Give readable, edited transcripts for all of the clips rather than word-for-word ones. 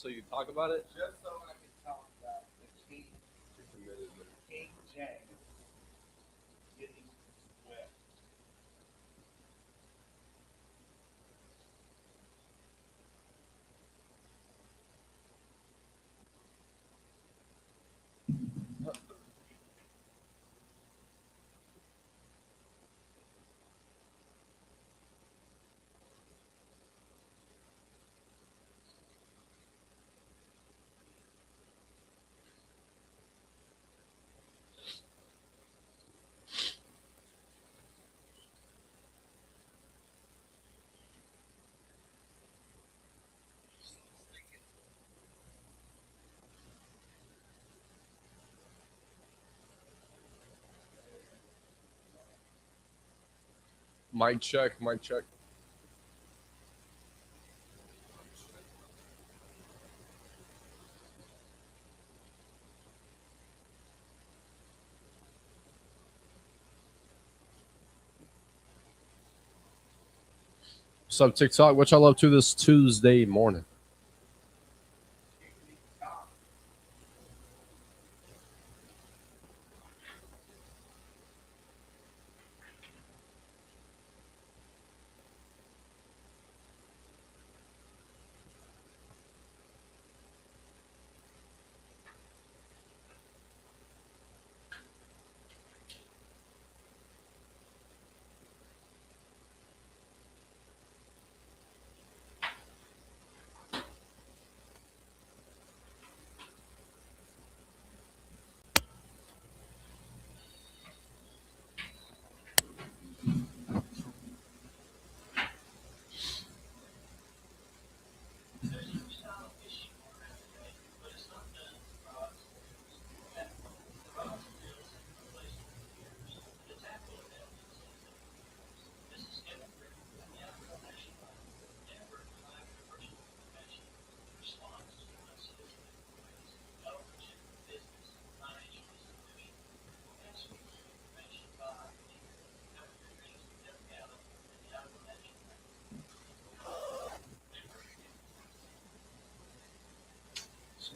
so you talk about it? Just so I can talk about the King James getting wet. Mic check. What's up, TikTok? What y'all up to this Tuesday morning?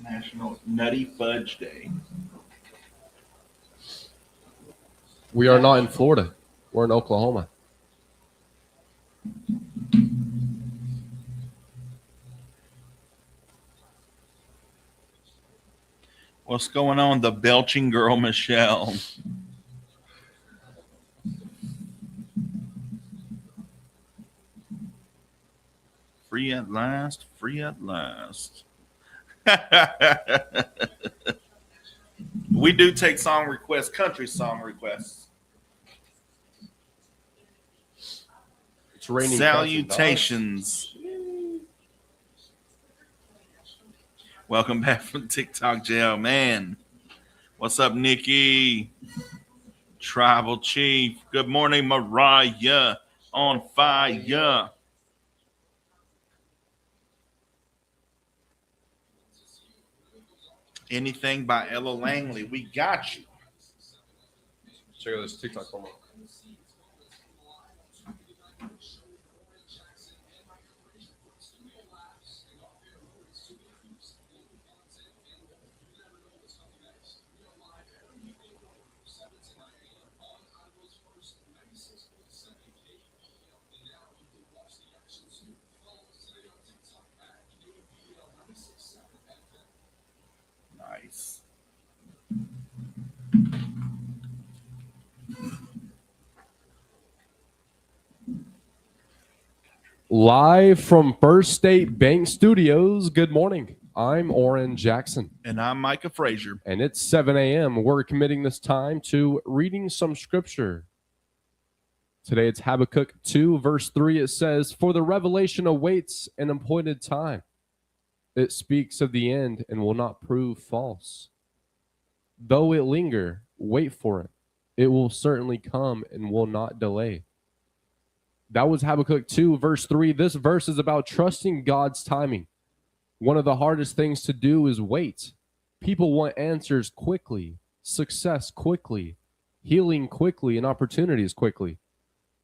National Nutty Fudge Day. We are not in Florida. We're in Oklahoma. What's going on, the belching girl, Michelle? Free at last, free at last. We do take song requests, country song requests. It's raining. Salutations. Welcome back from TikTok jail, man. What's up, Nikki? Tribal Chief. Good morning, Mariah. On fire. Anything by Ella Langley. We got you. Check out this TikTok promo. Nice. Live from First State Bank Studios. Good morning. I'm Oran Jackson. And I'm Micah Frazier. And it's 7 a.m. We're committing this time to reading some scripture. Today it's Habakkuk 2, verse 3. It says, "For the revelation awaits an appointed time. It speaks of the end and will not prove false. Though it linger, wait for it. It will certainly come and will not delay." That was Habakkuk 2, verse 3. This verse is about trusting God's timing. One of the hardest things to do is wait. People want answers quickly, success quickly, healing quickly, and opportunities quickly.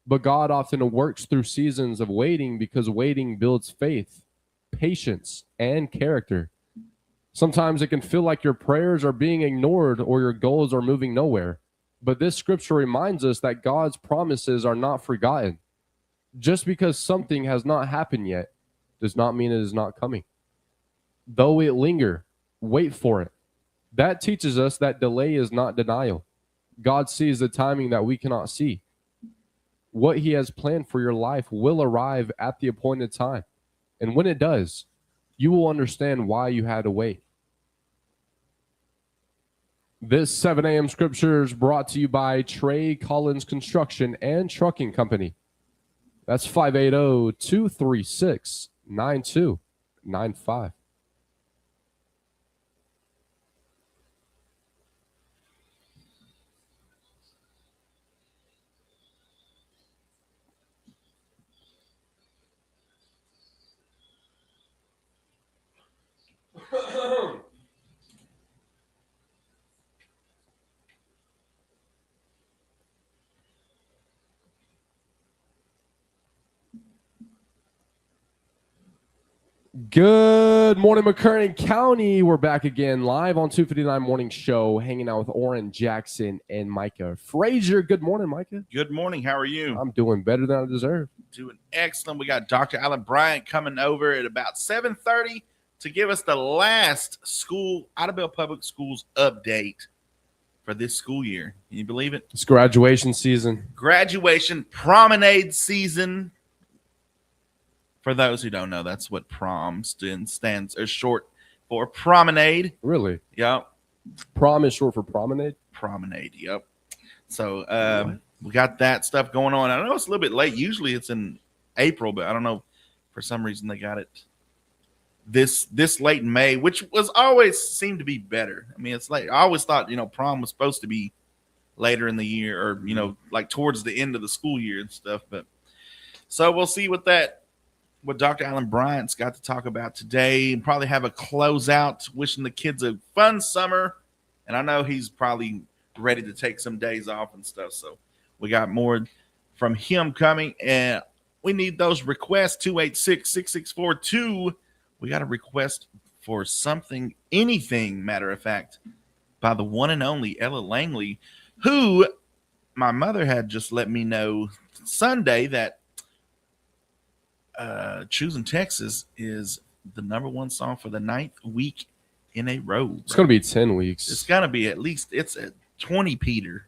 But God often works through seasons of waiting because waiting builds faith, patience, and character. Sometimes it can feel like your prayers are being ignored or your goals are moving nowhere. But this scripture reminds us that God's promises are not forgotten. Just because something has not happened yet does not mean it is not coming. Though it linger, wait for it. That teaches us that delay is not denial. God sees the timing that we cannot see. What he has planned for your life will arrive at the appointed time. And when it does, you will understand why you had to wait. This 7 a.m. scripture is brought to you by Trey Collins Construction and Trucking Company. That's 580-236-9295. Good morning, McCurtain County. We're back again live on 259 Morning Show, hanging out with Oran, Jackson, and Micah. Frazier, good morning, Micah. Good morning. How are you? I'm doing better than I deserve. Doing excellent. We got Dr. Alan Bryant coming over at about 7:30 to give us the last school, Idabel Public Schools update for this school year. Can you believe it? It's graduation season. Graduation promenade season. For those who don't know, that's what prom stands or short for promenade. Really? Yep. Prom is short for promenade? Promenade. Yep. So we got that stuff going on. I know it's a little bit late. Usually it's in April, but I don't know. For some reason they got it this late in May, which was always seemed to be better. I mean, it's late. I always thought, prom was supposed to be later in the year or, like towards the end of the school year and stuff. But so we'll see what Dr. Alan Bryant's got to talk about today, and probably have a closeout, wishing the kids a fun summer. And I know he's probably ready to take some days off and stuff. So we got more from him coming, and we need those requests. 286-6642. We got a request for something, anything, matter of fact, by the one and only Ella Langley, who my mother had just let me know Sunday that Choosing Texas is the #1 song for the 9th week in a row. Bro. It's going to be 10 weeks. It's going to be at least, it's at 20, Peter.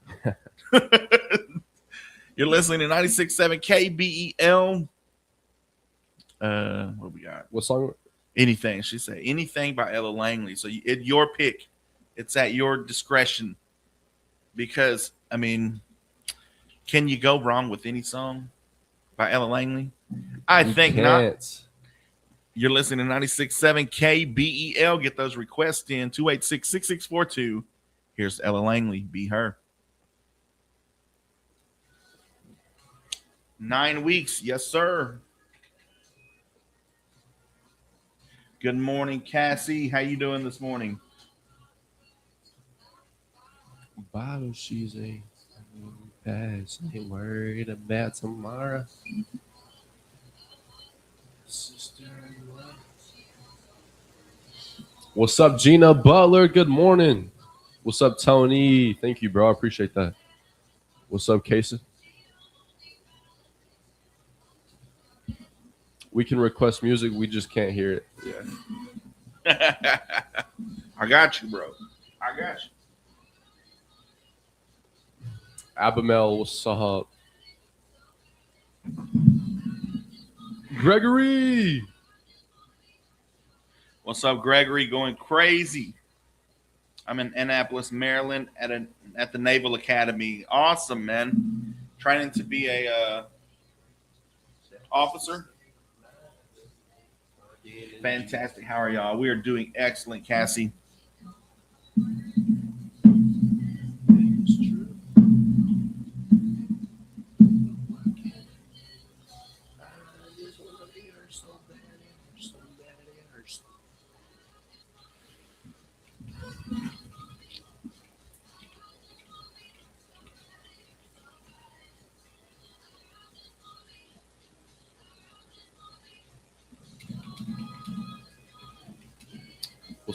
You're listening to 96.7 KBEL. What we got? What song? Anything. She said anything by Ella Langley. So your pick. It's at your discretion. Because, I mean, can you go wrong with any song by Ella Langley? I think not. You're listening to 96.7 KBEL. Get those requests in. 286-6642. Here's Ella Langley. Be her. 9 weeks. Yes, sir. Good morning, Cassie. How you doing this morning? Bottle, she's a pass. Ain't worried about tomorrow. What's up, Gina Butler? Good morning. What's up, Tony? Thank you, bro. I appreciate that. What's up, Casey? We can request music. We just can't hear it. Yeah. I got you, bro. I got you. Abamel, what's up? Gregory. What's up, Gregory? Going crazy. I'm in Annapolis, Maryland at the Naval Academy. Awesome, man. Training to be a officer. Fantastic. How are y'all? We are doing excellent, Cassie.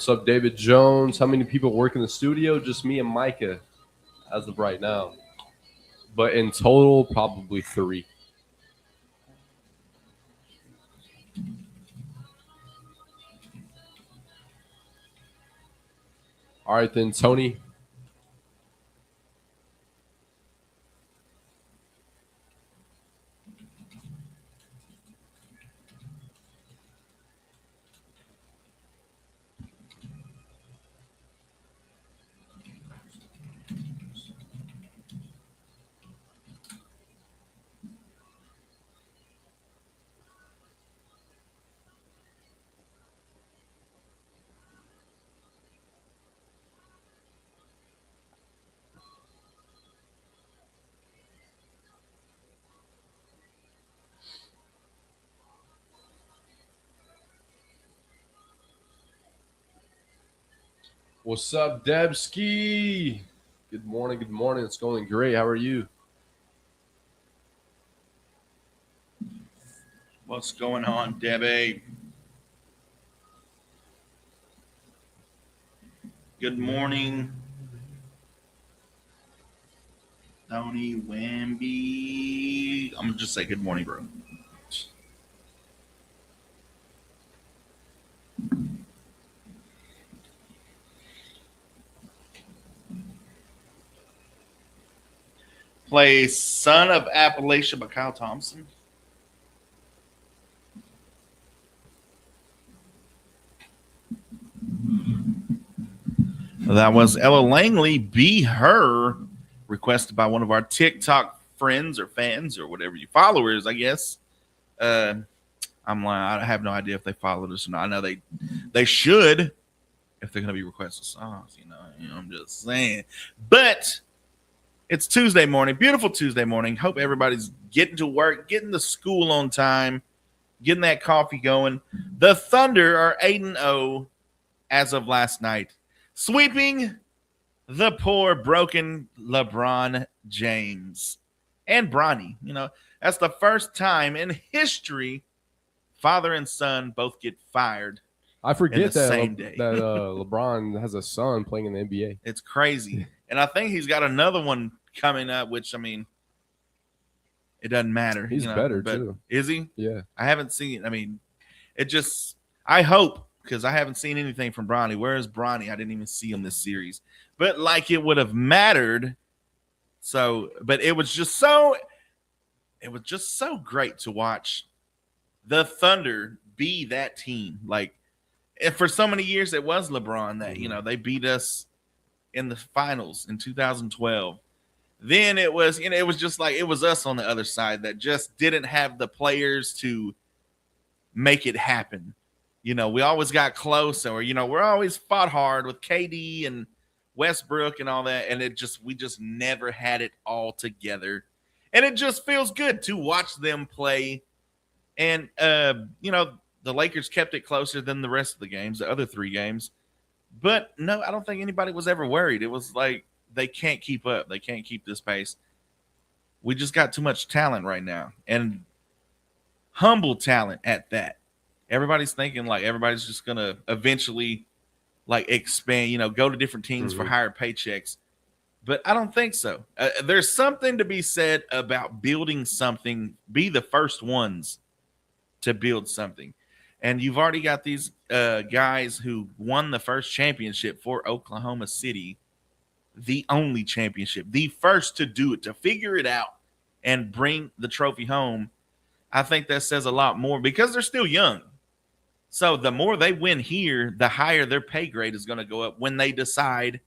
What's up, David Jones? How many people work in the studio? Just me and Micah as of right now. But in total, probably 3. All right, then, Tony. What's up, Debski? Good morning. Good morning. It's going great. How are you? What's going on, Debbie? Good morning, Tony Wamby. I'm gonna just say good morning, bro. Plays Son of Appalachia by Kyle Thompson. That was Ella Langley, Be Her, requested by one of our TikTok friends or fans or whatever you followers, I guess. I'm like, I have no idea if they followed us or not. I know they should if they're going to be requesting songs, you know, I'm just saying. But it's Tuesday morning, beautiful Tuesday morning. Hope everybody's getting to work, getting to school on time, getting that coffee going. The Thunder are 8-0 as of last night, sweeping the poor, broken LeBron James and Bronny. You know, that's the first time in history father and son both get fired. I forget that same day. that LeBron has a son playing in the NBA. It's crazy. And I think he's got another one coming up, which, I mean, it doesn't matter. He's better, too. Is he? Yeah. I haven't seen it. I mean, it just – I hope, because I haven't seen anything from Bronny. Where is Bronny? I didn't even see him this series. But like it would have mattered. So – but it was just so great to watch the Thunder be that team. Like, for so many years, it was LeBron that, you know, they beat us in the finals in 2012. Then it was, you know, it was just like it was us on the other side that just didn't have the players to make it happen. You know, we always got close, or, you know, we're always fought hard with KD and Westbrook and all that. And we just never had it all together. And it just feels good to watch them play. And, you know, the Lakers kept it closer than the rest of the games, the other 3 games. But no, I don't think anybody was ever worried. It was like they can't keep up. They can't keep this pace. We just got too much talent right now, and humble talent at that. Everybody's thinking like everybody's just going to eventually like expand, you know, go to different teams for higher paychecks. But I don't think so. There's something to be said about building something, be the first ones to build something. And you've already got these guys who won the first championship for Oklahoma City, the only championship, the first to do it, to figure it out and bring the trophy home. I think that says a lot more because they're still young. So the more they win here, the higher their pay grade is going to go up when they decide.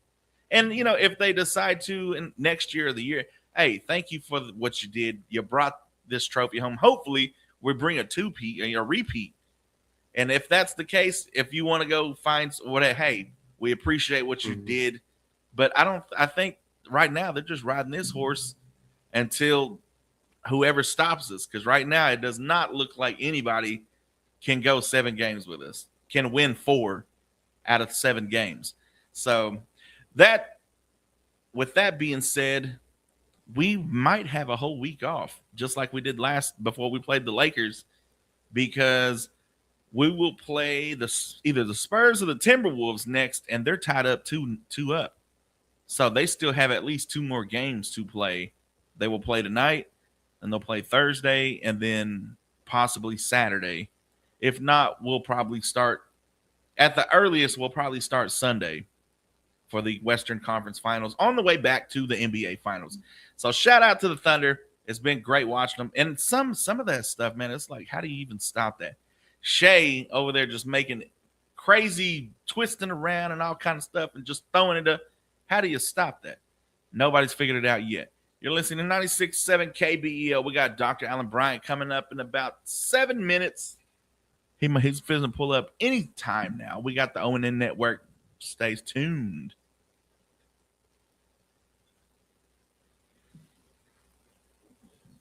And, you know, if they decide to in next year or the year, hey, thank you for what you did. You brought this trophy home. Hopefully we bring a repeat. And if that's the case, if you want to go find what, hey, we appreciate what you did. But I think right now they're just riding this horse until whoever stops us. Because right now it does not look like anybody can go 7 games with us, can win 4 out of 7 games. So with that being said, we might have a whole week off, just like we did before we played the Lakers, because We will play either the Spurs or the Timberwolves next, and they're tied up 2-2 up. So they still have at least 2 more games to play. They will play tonight, and they'll play Thursday, and then possibly Saturday. If not, we'll probably start at the earliest. We'll probably start Sunday for the Western Conference Finals on the way back to the NBA Finals. So shout out to the Thunder. It's been great watching them. And some of that stuff, man, it's like, how do you even stop that? Shea over there just making crazy twisting around and all kind of stuff and just throwing it up. How do you stop that? Nobody's figured it out yet. You're listening to 96.7 KBEL. We got Dr. Alan Bryant coming up in about 7 minutes. He's going to pull up any time now. We got the ONN Network. Stay tuned.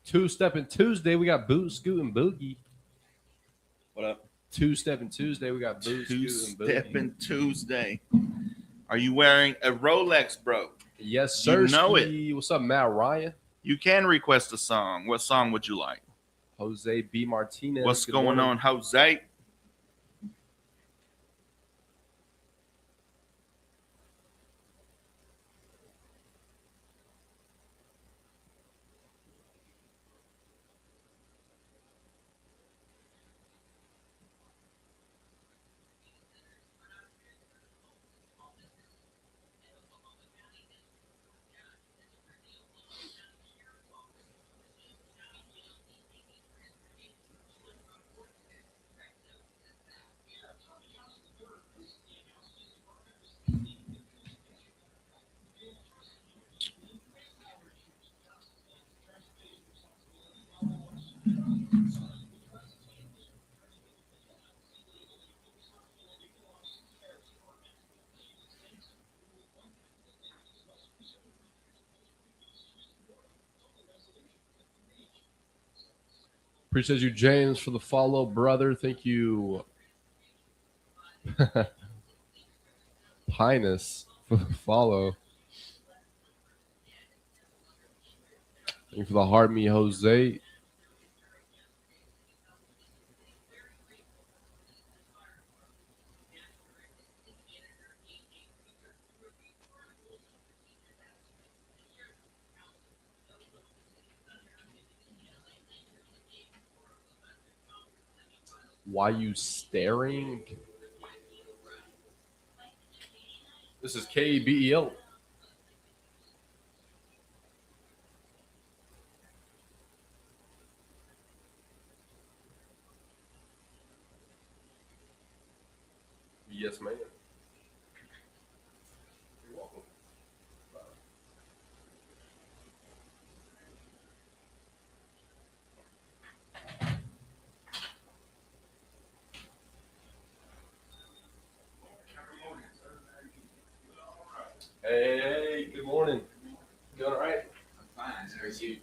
Two-Stepping Tuesday, we got Boot, Scoot, and Boogie. What up? Two-Stepping Tuesday, we got Boot, Scoot, and Boogie. Two-Stepping Tuesday. Are you wearing a Rolex, bro? Yes, sir. You know it. What's up, Matt Ryan? You can request a song. What song would you like? Jose B. Martinez. What's going on, Jose? Appreciate you, James, for the follow, brother. Thank you, Pinus, for the follow. Thank you for the heart, me, Jose. Why you staring? This is KBEL. Yes, ma'am. You're welcome. Hey, good morning. Doing all right? I'm fine. How are you?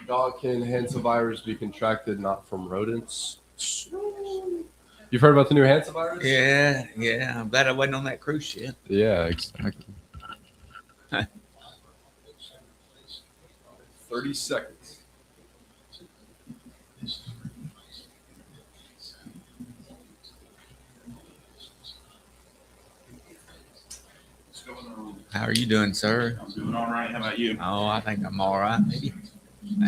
Dog can Hansa virus be contracted not from rodents? You've heard about the new Hansa virus? Yeah. I'm glad I wasn't on that cruise ship. Yeah, exactly. 30 seconds. How are you doing, sir? I'm doing all right. How about you? Oh, I think I'm all right, maybe. I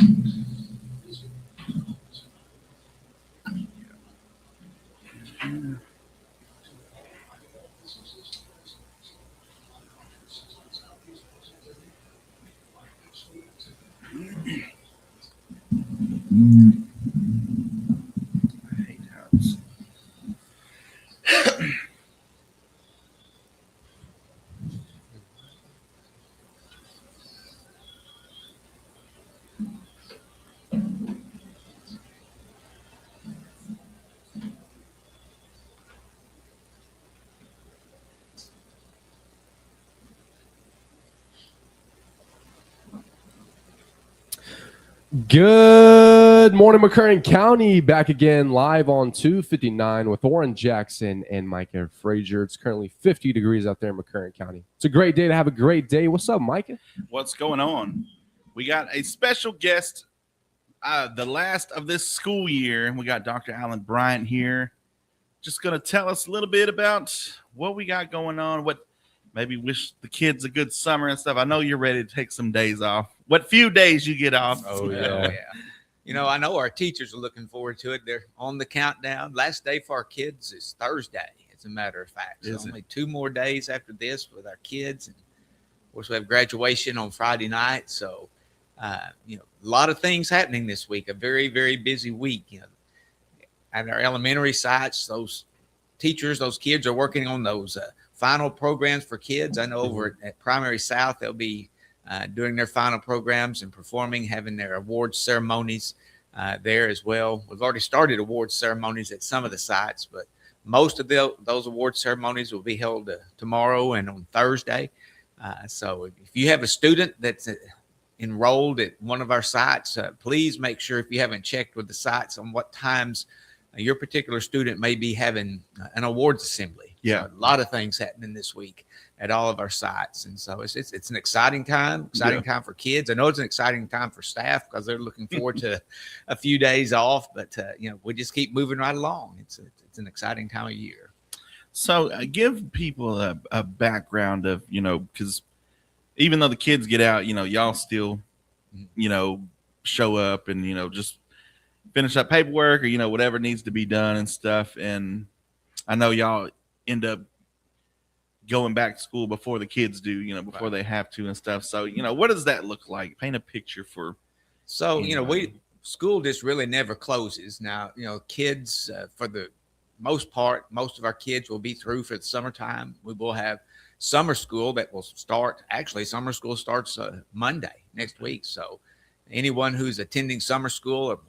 hate how it's- Good morning, McCurtain County. Back again live on 259 with Oran Jackson and Micah Frazier. It's currently 50 degrees out there in McCurtain County. It's a great day to have a great day. What's up, Micah? What's going on? We got a special guest, the last of this school year. We got Dr. Alan Bryant here. Just going to tell us a little bit about what we got going on, what maybe wish the kids a good summer and stuff. I know you're ready to take some days off. What few days you get off? Oh, yeah. You know, I know our teachers are looking forward to it. They're on the countdown. Last day for our kids is Thursday, as a matter of fact. So only 2 more days after this with our kids. And of course, we have graduation on Friday night. So, you know, a lot of things happening this week. A very, very busy week. You know, at our elementary sites, those teachers, those kids are working on those final programs for kids. I know over at Primary South, they'll be doing their final programs and performing, having their awards ceremonies there as well. We've already started awards ceremonies at some of the sites, but most of those award ceremonies will be held tomorrow and on Thursday. So if you have a student that's enrolled at one of our sites, please make sure, if you haven't checked with the sites, on what times your particular student may be having an awards assembly. Yeah. So a lot of things happening this week at all of our sites. And so it's an exciting time for kids. I know it's an exciting time for staff because they're looking forward to a few days off, but you know, we just keep moving right along. It's an exciting time of year. So give people a background of, you know, because even though the kids get out, you know, y'all still, you know, show up and, you know, just finish up paperwork or, you know, whatever needs to be done and stuff. And I know y'all end up going back to school before the kids do, you know, before they have to and stuff. So, you know, what does that look like? Paint a picture for. So, you know, school just really never closes. Now, you know, kids, for the most part, most of our kids will be through for the summertime. We will have summer school that will start. Actually, summer school starts Monday next week. So anyone who's attending summer school,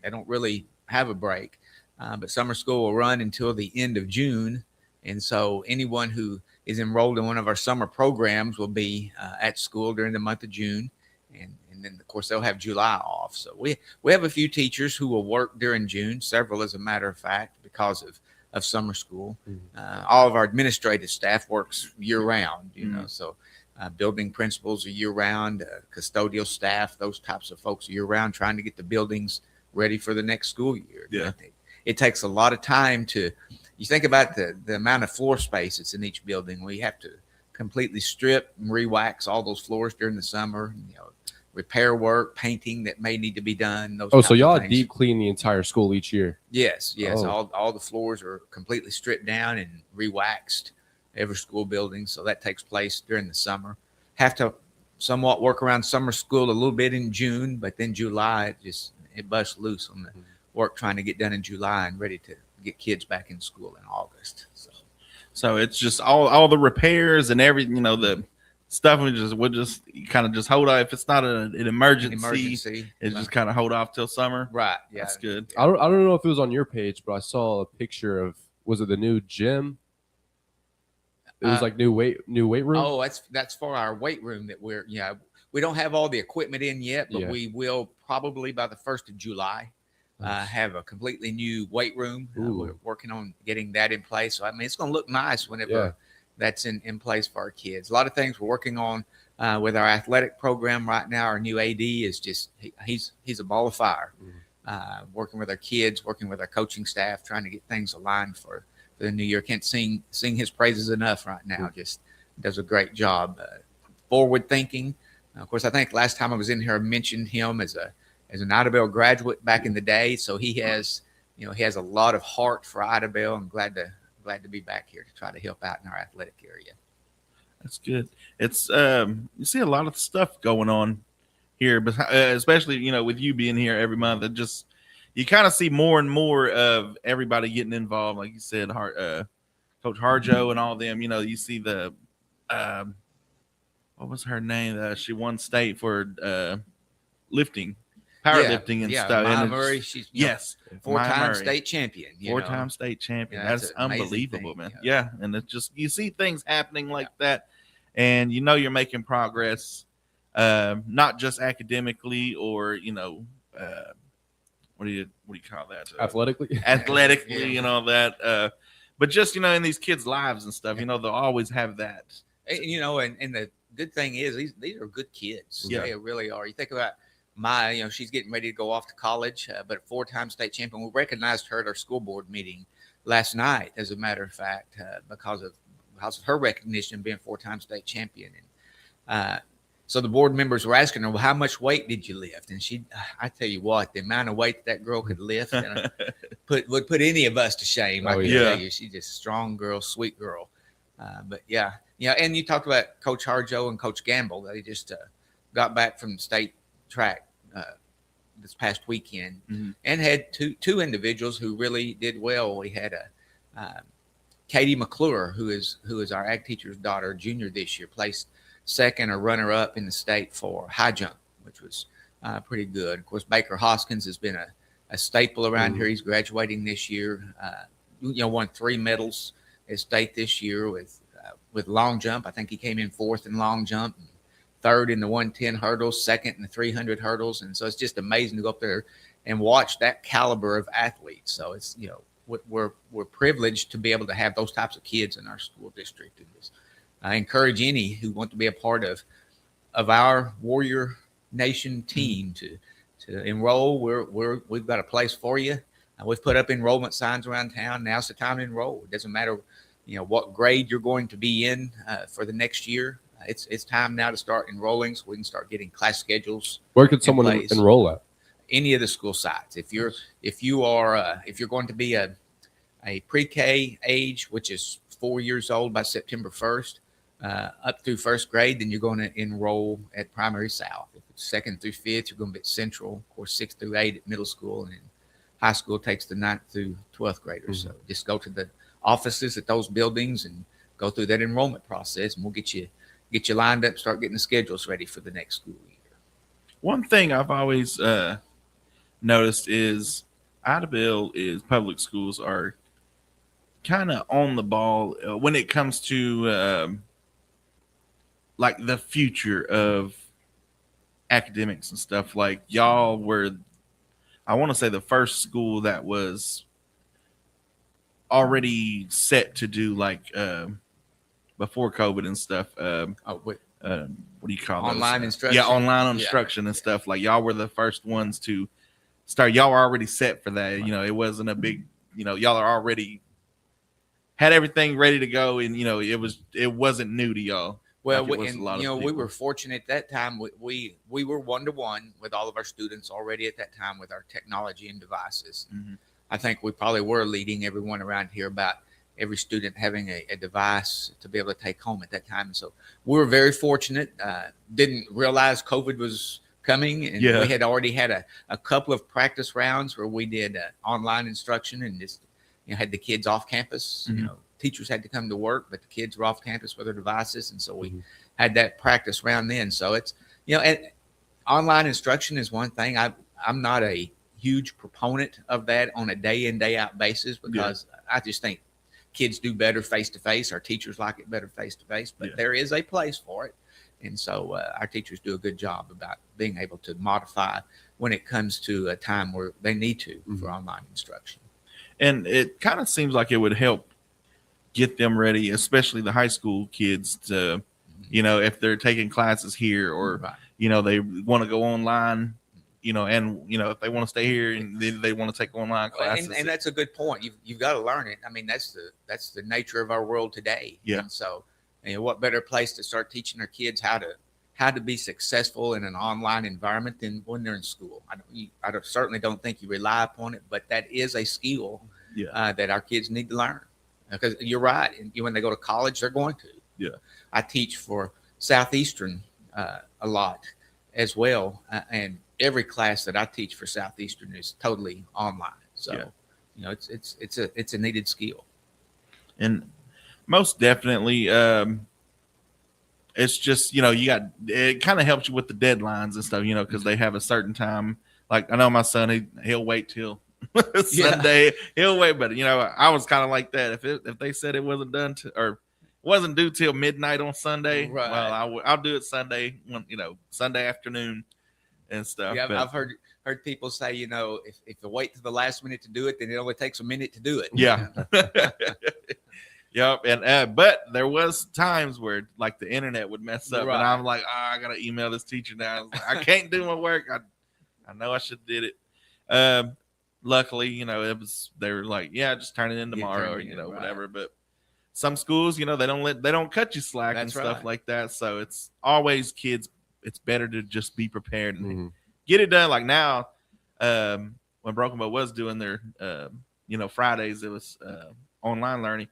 they don't really have a break, but summer school will run until the end of June. And so anyone who is enrolled in one of our summer programs will be at school during the month of June. And then, of course, they'll have July off. So we have a few teachers who will work during June, several, as a matter of fact, because of summer school. All of our administrative staff works year round, you know, so building principals are year round, custodial staff, those types of folks are year round, trying to get the buildings ready for the next school year. Yeah. It takes a lot of time you think about the amount of floor space that's in each building. We have to completely strip and re-wax all those floors during the summer, you know, repair work, painting that may need to be done. So y'all deep clean the entire school each year? Yes. All the floors are completely stripped down and re-waxed, every school building. So that takes place during the summer. Have to somewhat work around summer school a little bit in June, but then July, it busts loose on the work trying to get done in July and ready to get kids back in school in August. So it's just all the repairs and everything, you know, the stuff we'll just kind of just hold off. If it's not an emergency, it's just kind of hold off till summer. Right. Yeah. That's good. I don't know if it was on your page, but I saw a picture of, was it the new gym? It was like new weight room. Oh, that's for our weight room that we don't have all the equipment in yet, but Yeah. we will probably by the 1st of July have a completely new weight room. We're working on getting that in place. So, I mean, it's going to look nice whenever that's in place for our kids. A lot of things we're working on with our athletic program right now. Our new AD is just, he's a ball of fire. Working with our kids, working with our coaching staff, trying to get things aligned for the new year. Can't sing his praises enough right now. Just does a great job. Forward thinking. Of course, I think last time I was in here, I mentioned him as an Idabel graduate back in the day. So he has a lot of heart for Idabel. I'm glad to be back here to try to help out in our athletic area. That's good. It's you see a lot of stuff going on here, but especially with you being here every month, it just you kind of see more and more of everybody getting involved. Like you said, Coach Harjo and all them. You see the what was her name? She won state for lifting, powerlifting and stuff. Maya and Murray, she's four-time state champion. Four-time state champion. That's unbelievable, man. Yeah. And it's just you see things happening like that, and you're making progress, not just academically or what do you call that? Athletically and all that. But just in these kids' lives and stuff, they'll always have that. And the good thing is these are good kids. Yeah. They really are. You think about Maya, she's getting ready to go off to college, but a 4-time state champion. We recognized her at our school board meeting last night, as a matter of fact, because of her recognition of being 4-time state champion. And so the board members were asking her, well, how much weight did you lift? And I tell you what, the amount of weight that girl could lift would put any of us to shame. I can tell you, she's just a strong girl, sweet girl. But and you talked about Coach Harjo and Coach Gamble. They just got back from state track this past weekend and had two individuals who really did well. We had Katie McClure, who is our ag teacher's daughter, junior this year, placed second or runner up in the state for high jump, which was pretty good. Of course, Baker Hoskins has been a staple around here. He's graduating this year. Won 3 medals at state this year with long jump. I think he came in 4th in long jump, 3rd in the 110 hurdles, 2nd in the 300 hurdles. And so it's just amazing to go up there and watch that caliber of athletes. So it's, we're privileged to be able to have those types of kids in our school district. And I encourage any who want to be a part of our Warrior Nation team to enroll. We've got a place for you. We've put up enrollment signs around town. Now's the time to enroll. It doesn't matter, what grade you're going to be in for the next year. It's time now to start enrolling so we can start getting class schedules. Where could someone enroll at? Any of the school sites. If you're going to be a pre-K age, which is 4 years old by September 1st, up through 1st grade, then you're going to enroll at Primary South. If it's 2nd through 5th, you're going to be at Central. Of course, 6th through 8 at middle school, and then high school takes the 9th through 12th graders. So just go to the offices at those buildings and go through that enrollment process, and we'll get you lined up, start getting the schedules ready for the next school year. One thing I've always noticed is public schools are kind of on the ball when it comes to like the future of academics and stuff. Like y'all were, I want to say, the first school that was already set to do like before COVID and stuff. What do you call those? Online instruction. Yeah, online instruction and stuff. Like y'all were the first ones to start. Y'all were already set for that. Right. It wasn't a big. Y'all are already had everything ready to go, and it wasn't new to y'all. Well, we were fortunate at that time. We were 1-to-1 with all of our students already at that time with our technology and devices. Mm-hmm. I think we probably were leading everyone around here about every student having a device to be able to take home at that time. And so we were very fortunate. Didn't realize COVID was coming, and we had already had a couple of practice rounds where we did online instruction and just had the kids off campus. Mm-hmm. Teachers had to come to work, but the kids were off campus with their devices, and so we had that practice round then. So it's and online instruction is one thing. I'm not a huge proponent of that on a day in, day out basis because I just think kids do better face to face. Our teachers like it better face to face, but there is a place for it. And so our teachers do a good job about being able to modify when it comes to a time where they need to for online instruction. And it kind of seems like it would help get them ready, especially the high school kids, to, if they're taking classes here or, Right. they want to go online, and, if they want to stay here and they want to take online classes. And that's a good point. You've got to learn it. I mean, that's the nature of our world today. Yeah. And so, what better place to start teaching our kids how to be successful in an online environment than when they're in school? I certainly don't think you rely upon it, but that is a skill that our kids need to learn. Because you're right. And when they go to college, they're going to. Yeah. I teach for Southeastern a lot as well. And every class that I teach for Southeastern is totally online. So, it's a needed skill. And most definitely, it's just, it kind of helps you with the deadlines and stuff, because they have a certain time. Like, I know my son, he'll wait till Sunday. He'll wait, but I was kind of like that. If they said it wasn't done or wasn't due till midnight on Sunday, right. Well, I'll do it Sunday, Sunday afternoon and stuff. Yeah, I've heard people say, if you wait to the last minute to do it, then it only takes a minute to do it. Yeah. Yep. And but there was times where like the internet would mess up, right. and I'm like, I gotta email this teacher now. I can't do my work. I know I should did it. Luckily, they were like, yeah, just turn it in tomorrow, or whatever. But some schools, they don't cut you slack. That's and stuff like that. So it's always kids. It's better to just be prepared and get it done. Like now, when Broken Bow was doing their, Fridays, it was online learning.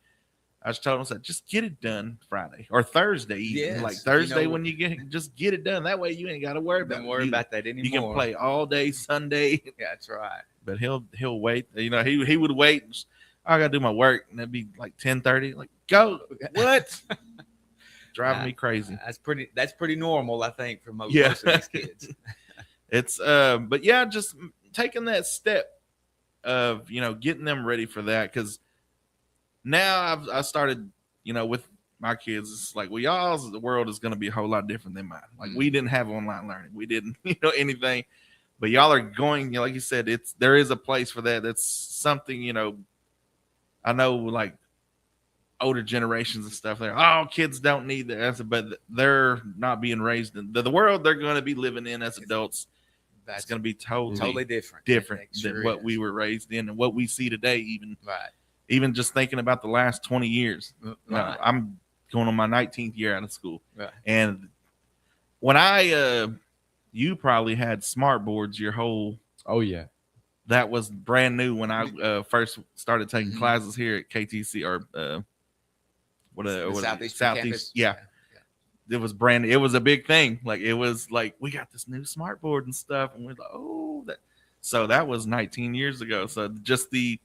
I just told them, just get it done Friday or Thursday. Even. Like Thursday when you just get it done. That way you ain't got to worry about that anymore. You can play all day Sunday. Yeah, that's right. But he'll wait. He would wait. I got to do my work, and it'd be like 10:30. Like, go. What? Driving me crazy. That's pretty normal, I think, for most of these kids. It's but yeah, just taking that step of getting them ready for that, because now I started with my kids. It's like, well, y'all's the world is going to be a whole lot different than mine. Like we didn't have online learning, we didn't anything, but y'all are going. Like you said, there is a place for that. That's something I know, like older generations and stuff. Kids don't need that, but they're not being raised in the world they're going to be living in as adults. That's going to be totally different than what we were raised in and what we see today. Even just thinking about the last 20 years, I'm going on my 19th year out of school. Right. And when you probably had smart boards your whole. Oh yeah. That was brand new when I first started taking classes here at KTC or Southeast. Yeah. It was brand new. It was a big thing. Like it was like, we got this new smart board and stuff. And we're like, so that was 19 years ago. So just the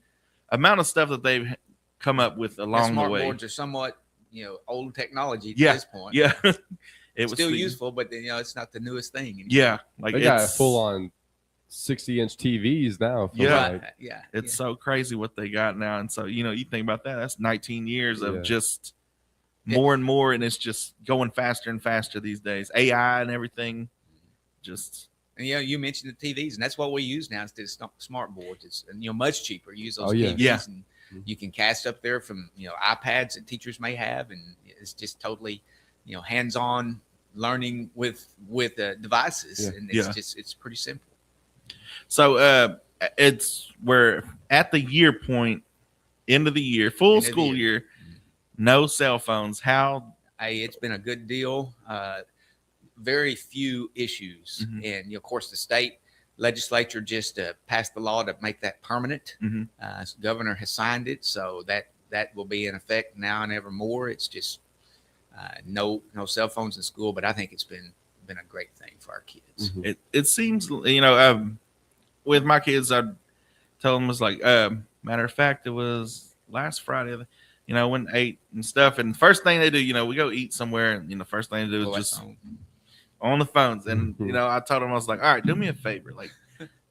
amount of stuff that they've come up with along the way. Smart boards are somewhat, old technology at this point. Yeah. It's still useful, but it's not the newest thing anymore. Yeah. Like they got full on 60-inch TVs now. It's so crazy what they got now. And so, you think about that. That's 19 years of just more and more. And it's just going faster and faster these days. AI and everything. And you mentioned the TVs, and that's what we use now instead of smart boards. It's much cheaper. Use those TVs, and you can cast up there from iPads that teachers may have, and it's just totally hands-on learning with devices, and it's pretty simple. So we're at the year point, end of the year, full school year, no cell phones. It's been a good deal. Very few issues, and of course the state legislature just passed the law to make that permanent. The governor has signed it, so that will be in effect now and evermore. It's just no cell phones in school, but I think it's been a great thing for our kids. It seems with my kids, I tell them, it's like matter of fact, it was last Friday. When ate and stuff, and the first thing they do, we go eat somewhere, and the first thing they do is just on the phones. And I told them, I was like, all right, do me a favor, like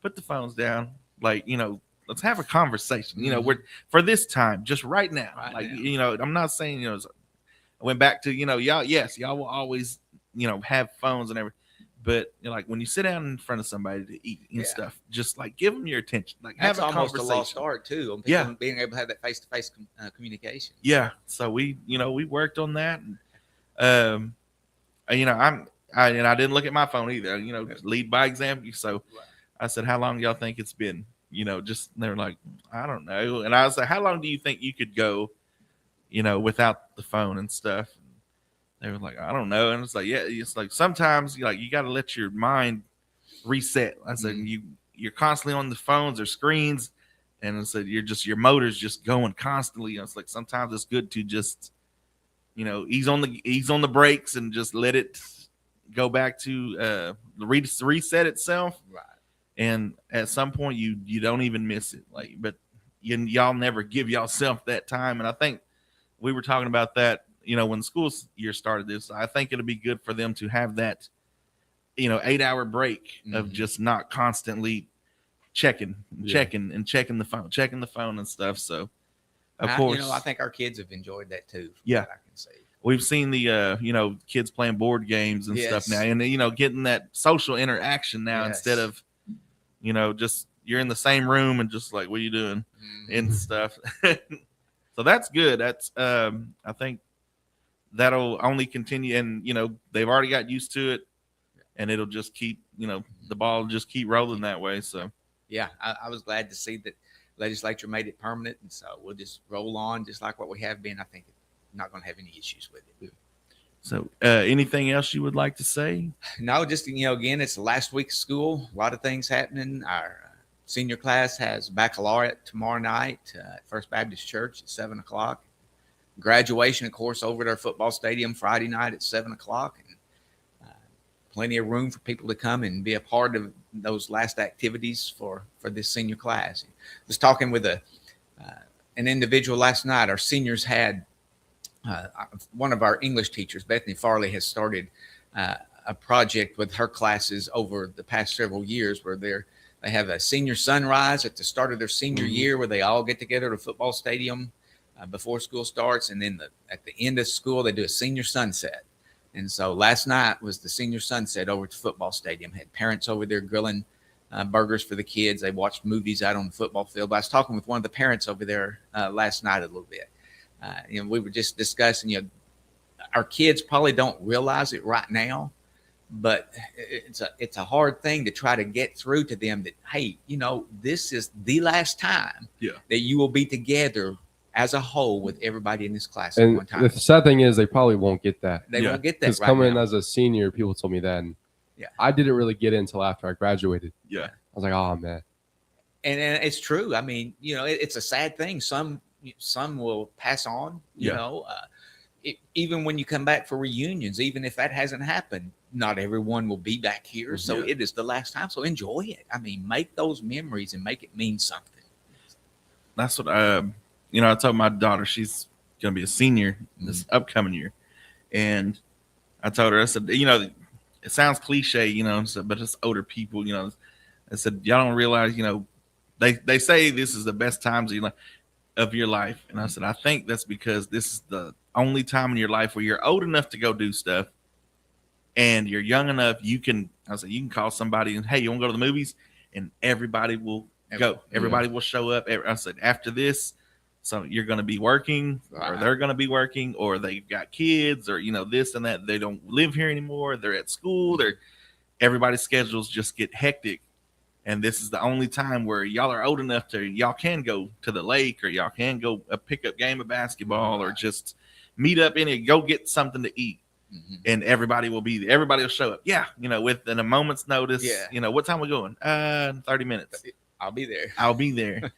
put the phones down, like let's have a conversation. We're for this time, just right now. I'm not saying I went back to y'all. Yes, y'all will always have phones and everything. But like when you sit down in front of somebody to eat and stuff, just like give them your attention. Like That's have a almost a conversation. lost art too, on people being able to have that face-to-face communication. Yeah. So we worked on that, and I didn't look at my phone either. Lead by example. So I said, "How long do y'all think it's been?" Just they're like, "I don't know." And I was like, "How long do you think you could go, without the phone and stuff?" They were like, I don't know. And it's like, yeah, it's like sometimes you got to let your mind reset. I said, you're constantly on the phones or screens. And I said, your motor's just going constantly. It's like, sometimes it's good to just, ease on the brakes and just let it go back to reset itself. Right. And at some point you don't even miss it. But y'all never give yourself that time. And I think we were talking about that, when the school year started this. I think it'll be good for them to have that, 8-hour break of just not constantly checking the phone and stuff. So, of course, I think our kids have enjoyed that too. Yeah, I can see. We've seen the, kids playing board games and stuff now, and getting that social interaction now instead of, just you're in the same room and just like, what are you doing and stuff. So that's good. That's I think that'll only continue, and they've already got used to it, and it'll just keep the ball will just keep rolling that way. So yeah, I was glad to see that legislature made it permanent, and so we'll just roll on just like what we have been. I think not going to have any issues with it. So anything else you would like to say? No, just again, it's the last week of school. A lot of things happening. Our senior class has baccalaureate tomorrow night at First Baptist Church at 7:00. Graduation, of course, over at our football stadium Friday night at 7:00, and plenty of room for people to come and be a part of those last activities for this senior class. I was talking with an individual last night. Our seniors had one of our English teachers, Bethany Farley, has started a project with her classes over the past several years where they have a senior sunrise at the start of their senior year where they all get together at a football stadium before school starts, and then at the end of school they do a senior sunset. And so last night was the senior sunset over at the football stadium. Had parents over there grilling burgers for the kids. They watched movies out on the football field. But I was talking with one of the parents over there last night a little bit. We were just discussing, our kids probably don't realize it right now, but it's a hard thing to try to get through to them that, hey, this is the last time that you will be together as a whole with everybody in this class at one time. The sad thing is they probably won't get that. They won't get that because coming as a senior, people told me that. And I didn't really get it until after I graduated. Yeah. I was like, oh, man. And it's true. I mean, it's a sad thing. Some will pass on, even when you come back for reunions, even if that hasn't happened, not everyone will be back here. So it is the last time. So enjoy it. I mean, make those memories and make it mean something. That's what I told my daughter. She's going to be a senior this upcoming year. And I told her, I said, it sounds cliche, but it's older people, I said, y'all don't realize, they say this is the best times of your life. And I said, I think that's because this is the only time in your life where you're old enough to go do stuff and you're young enough. You can call somebody and, hey, you want to go to the movies? And everybody will go. Everybody will show up. I said, after this, so you're going to be working or they're going to be working or they've got kids or, this and that. They don't live here anymore. They're at school. Everybody's schedules just get hectic. And this is the only time where y'all are old enough y'all can go to the lake or y'all can go a pickup game of basketball or just meet up go get something to eat. And everybody will be there. Everybody will show up. Yeah. Within a moment's notice. Yeah. What time we going? 30 minutes. I'll be there.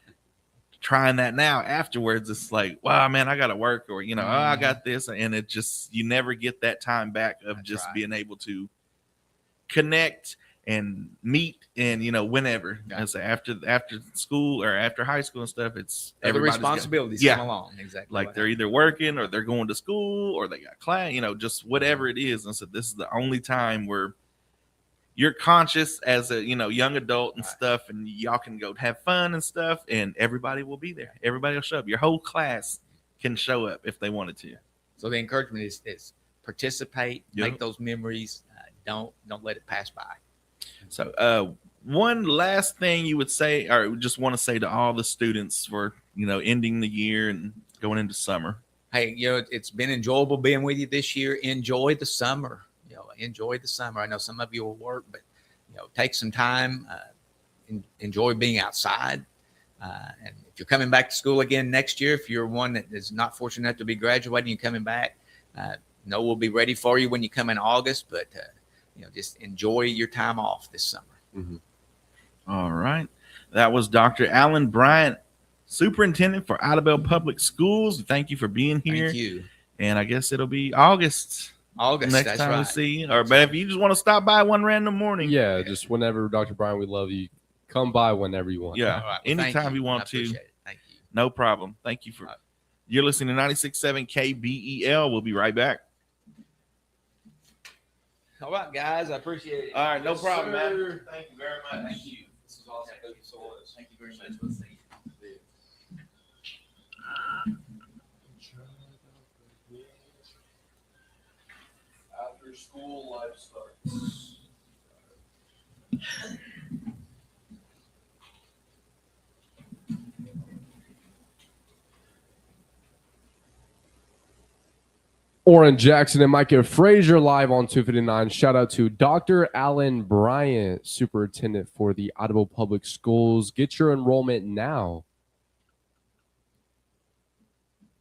Trying that now afterwards, it's like, wow, man, I got to work or, oh, I got this. And it just, you never get that time back of being able to connect and meet and, whenever. So after school or after high school and stuff, it's the responsibilities come along. Exactly. Like they're either working or they're going to school or they got class, just whatever it is. And so this is the only time where you're conscious as a, young adult and stuff, and y'all can go have fun and stuff, and everybody will be there. Everybody will show up. Your whole class can show up if they wanted to. So the encouragement is participate, Yep. make those memories. Don't let it pass by. So, one last thing you would say, or just want to say to all the students for ending the year and going into summer. Hey, it's been enjoyable being with you this year. Enjoy the summer. Enjoy the summer. I know some of you will work, but take some time. Enjoy being outside. And if you're coming back to school again next year, if you're one that is not fortunate enough to be graduating and coming back, we'll be ready for you when you come in August. But just enjoy your time off this summer. Mm-hmm. All right. That was Dr. Alan Bryant, Superintendent for Idabel Public Schools. Thank you for being here. Thank you. And I guess it'll be August next that's time right. we see you. But if you just want to stop by one random morning. Yeah, just whenever, Dr. Bryant, we love you. Come by whenever you want. Yeah, All right. Well, anytime you want I to. appreciate it. Thank you. No problem. Thank you for. You're listening to 96.7 KBEL. We'll be right back. All right, guys. I appreciate it. All right, no problem, man. Thank you very much. Thank you. This is awesome. Thank you very much. We'll see you. After school life starts. Oran Jackson and Micah Frazier live on 259. Shout out to Dr. Alan Bryant, Superintendent for the Idabel Public Schools. Get your enrollment now.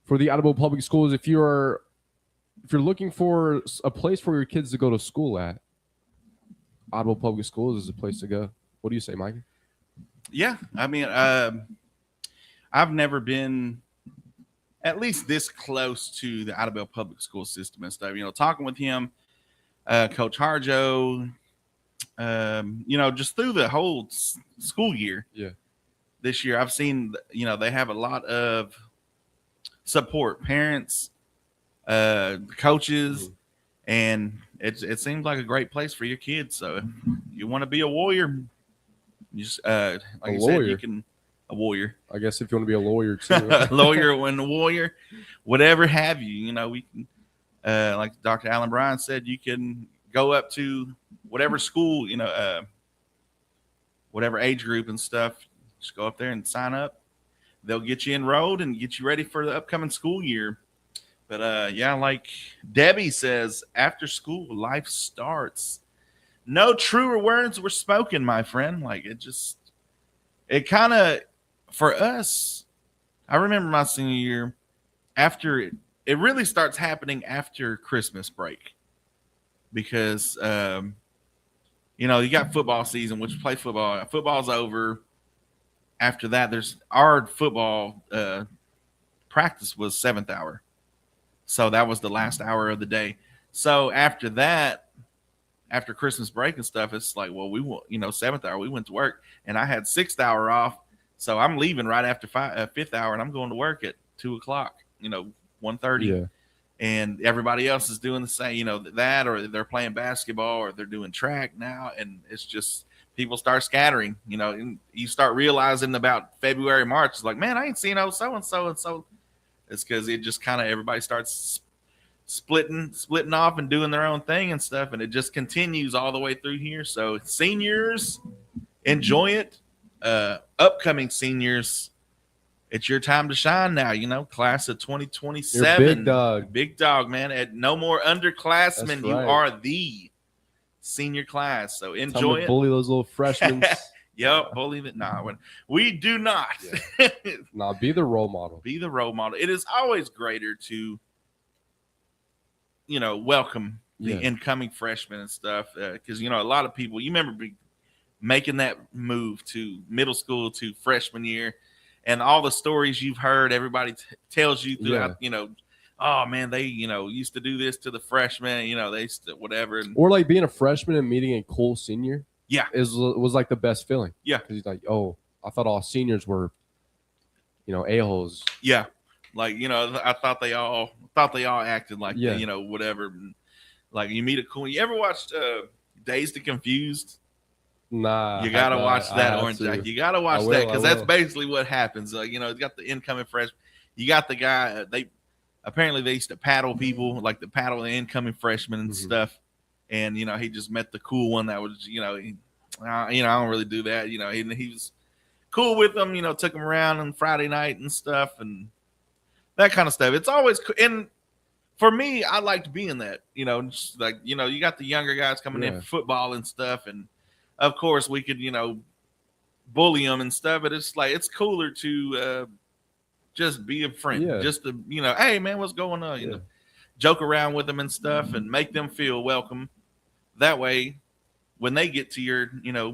For the Idabel Public Schools, if you're looking for a place for your kids to go to school at, Idabel Public Schools is a place to go. What do you say, Micah? Yeah, I mean, I've never been at least this close to the Idabel Public School system and stuff. Talking with him, Coach Harjo, just through the whole school year. Yeah. This year, I've seen, they have a lot of support, parents, coaches, and it seems like a great place for your kids. So if you want to be a warrior, you just like you said, you can. A warrior, I guess, if you want to be a lawyer too. a lawyer and a warrior, whatever have you. We can, like Dr. Alan Bryan said, you can go up to whatever school, whatever age group and stuff. Just go up there and sign up. They'll get you enrolled and get you ready for the upcoming school year. But yeah, like Debbie says, after school life starts. No truer words were spoken, my friend. Like it kind of. For us, I remember my senior year, after it really starts happening after Christmas break, because you got football season, which play football. Football's over. After that, there's our football practice was 7th hour, so that was the last hour of the day. So after that, after Christmas break and stuff, it's like, well, we want 7th hour. We went to work, and I had 6th hour off. So I'm leaving right after 5th hour, and I'm going to work at 2:00, 1:30. Yeah. And everybody else is doing the same, that, or they're playing basketball, or they're doing track now. And it's just people start scattering, and you start realizing about February, March, it's like, man, I ain't seen so-and-so and so. It's because it just kind of everybody starts splitting off and doing their own thing and stuff. And it just continues all the way through here. So seniors, enjoy it. Upcoming seniors, it's your time to shine now. Class of 2027. You're big dog, man. No more underclassmen. That's You right. are the senior class. So enjoy it. Bully those little freshmen. Yep, bully it. Nah, we do not. Nah, be the role model. Be the role model. It is always greater to, welcome the incoming freshmen and stuff. Because, a lot of people, you remember making that move to middle school to freshman year, and all the stories you've heard, everybody tells you throughout, oh man, they, used to do this to the freshmen, they whatever. Or like being a freshman and meeting a cool senior. Yeah. Was like the best feeling. Yeah. Because he's like, oh, I thought all seniors were, a-holes. Yeah. Like, I thought they all acted like, whatever. Like you meet a cool, you ever watched Dazed and Confused? Nah, you gotta watch that, Orange Jack. You gotta watch that because that's basically what happens. You got the incoming freshman. You got the guy. apparently they used to paddle people, like the paddle the incoming freshmen and stuff. And he just met the cool one that was I don't really do that. He was cool with them. Took them around on Friday night and stuff and that kind of stuff. It's always and for me, I liked being that. Just like you got the younger guys coming in for football and stuff, and of course we could bully them and stuff. But it's like it's cooler to just be a friend, just to hey man, what's going on? Joke around with them and stuff, and make them feel welcome. That way, when they get to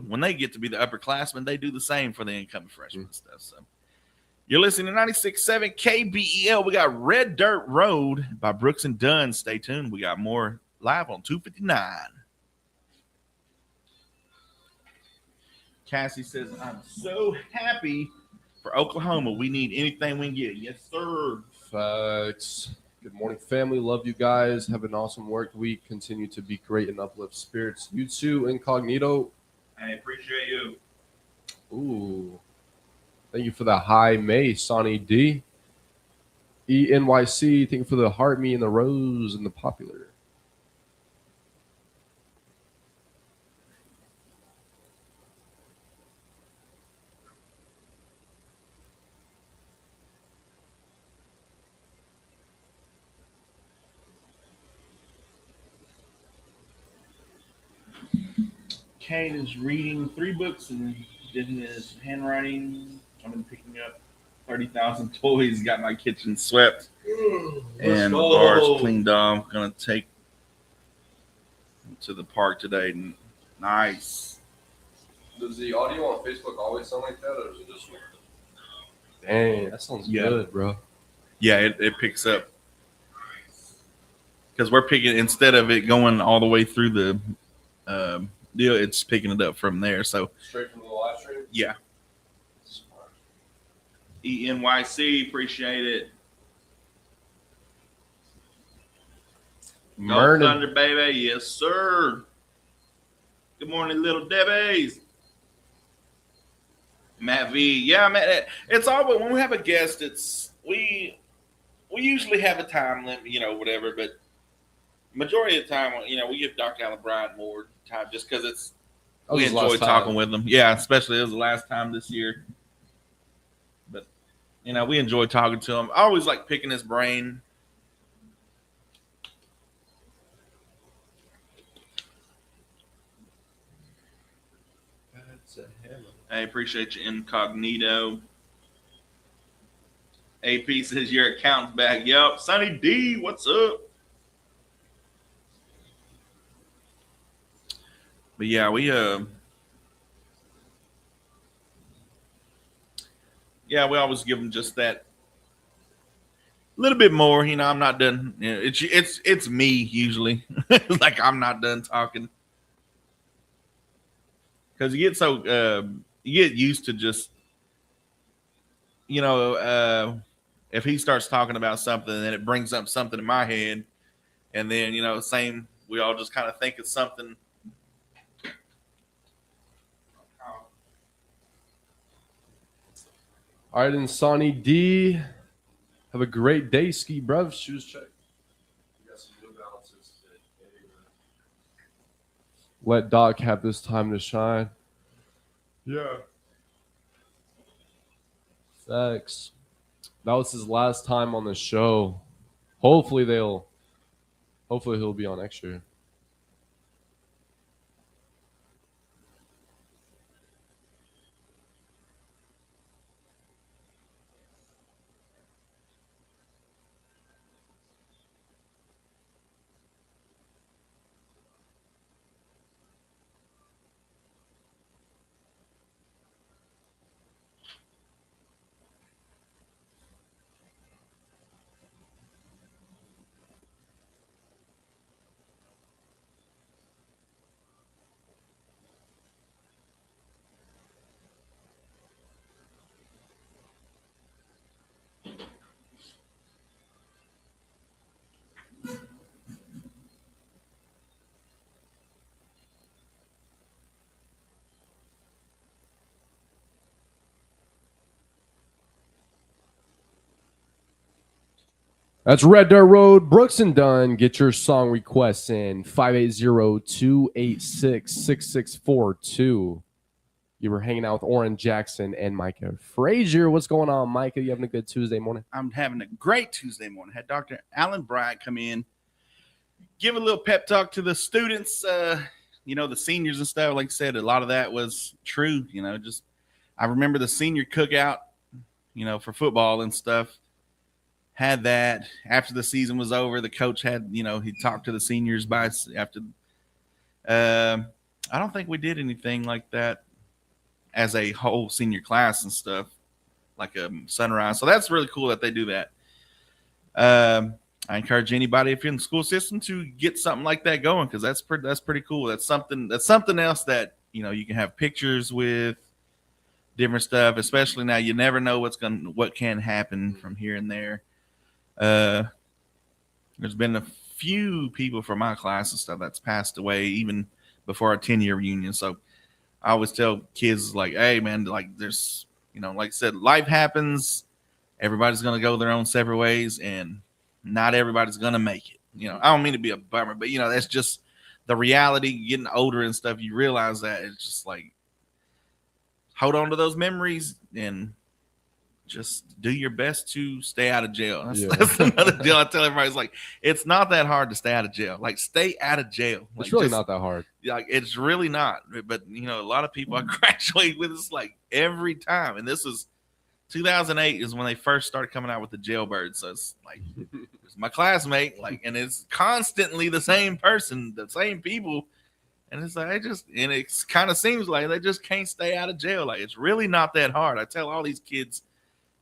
when they get to be the upperclassmen, they do the same for the incoming freshmen and stuff. So you're listening to 96.7 KBEL. We got Red Dirt Road by Brooks and Dunn. Stay tuned. We got more live on 259. Cassie says, I'm so happy for Oklahoma. We need anything we can get. Yes, sir. Facts. Good morning, family. Love you guys. Have an awesome work week. Continue to be great and uplift spirits. You too, Incognito. I appreciate you. Ooh. Thank you for the high May, Sonny D. ENYC. Thank you for the heart, me, and the rose, and the popular. Kane is reading 3 books and in his handwriting. I've been picking up 30,000 toys. Got my kitchen swept and bars cleaned off. Gonna take to the park today. Nice. Does the audio on Facebook always sound like that, or is it just weird? Dang, that sounds good, bro. Yeah, it picks up because we're picking instead of it going all the way through the deal, it's picking it up from there. So straight from the live stream. Yeah. Smart. ENYC, appreciate it. Go Thunder, baby, yes sir. Good morning, little Debbies. Matt V, yeah, man. It's all but when we have a guest, it's we usually have a time limit, whatever, but majority of the time, we give Dr. Allen Bryant more time just because we enjoy talking with him. Yeah, especially it was the last time this year. But we enjoy talking to him. I always like picking his brain. That's a hammer. I appreciate you, Incognito. AP says your account's back. Yup. Sonny D, what's up? But yeah, we always give them just that little bit more. I'm not done. It's me usually. Like I'm not done talking because you get so you get used to just if he starts talking about something and it brings up something in my head, and then same we all just kind of think it's something. All right, and Sonny D, have a great day, ski bruv. Shoes check. You got some New Balances today. Let Doc have this time to shine. Yeah. Thanks. That was his last time on the show. Hopefully he'll be on next year. That's Red Dirt Road, Brooks and Dunn. Get your song requests in 580-286-6642. You were hanging out with Oran, Jackson, and Micah. Frazier, what's going on, Micah? You having a good Tuesday morning? I'm having a great Tuesday morning. Had Dr. Alan Bryant come in, give a little pep talk to the students, the seniors and stuff. Like I said, a lot of that was true. I remember the senior cookout, for football and stuff. Had that after the season was over. The coach had, he talked to the seniors after. I don't think we did anything like that as a whole senior class and stuff, like a sunrise. So that's really cool that they do that. I encourage anybody, if you're in the school system, to get something like that going, because that's pretty cool. That's something else that you can have pictures with, different stuff. Especially now, you never know what can happen from here and there. There's been a few people from my class and stuff that's passed away even before our 10-year reunion. So I always tell kids, like, hey man, like there's, like I said, life happens. Everybody's going to go their own separate ways, and not everybody's going to make it. I don't mean to be a bummer, but that's just the reality. Getting older and stuff, you realize that it's just like, hold on to those memories and just do your best to stay out of jail. That's another deal I tell everybody. It's like, it's not that hard to stay out of jail. Like, stay out of jail. Like, it's really not that hard. Like, it's really not. But, a lot of people I graduate with, it's like every time. And this is 2008 is when they first started coming out with the jailbird. So it's like, it's my classmate. Like, and it's constantly the same person, the same people. And it's like, it kind of seems like they just can't stay out of jail. Like, it's really not that hard. I tell all these kids,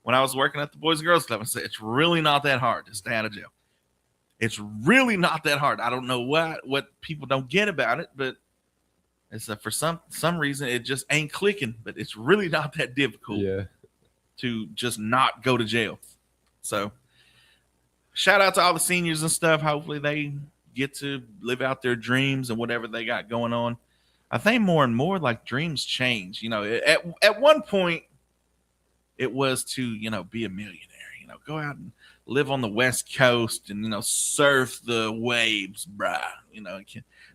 when I was working at the Boys and Girls Club, I said, it's really not that hard to stay out of jail. It's really not that hard. I don't know what people don't get about it, but it's for some reason it just ain't clicking. But it's really not that difficult to just not go to jail. So shout out to all the seniors and stuff. Hopefully they get to live out their dreams and whatever they got going on. I think more and more, like, dreams change. At one point, it was to, be a millionaire, go out and live on the West Coast and, surf the waves, bruh.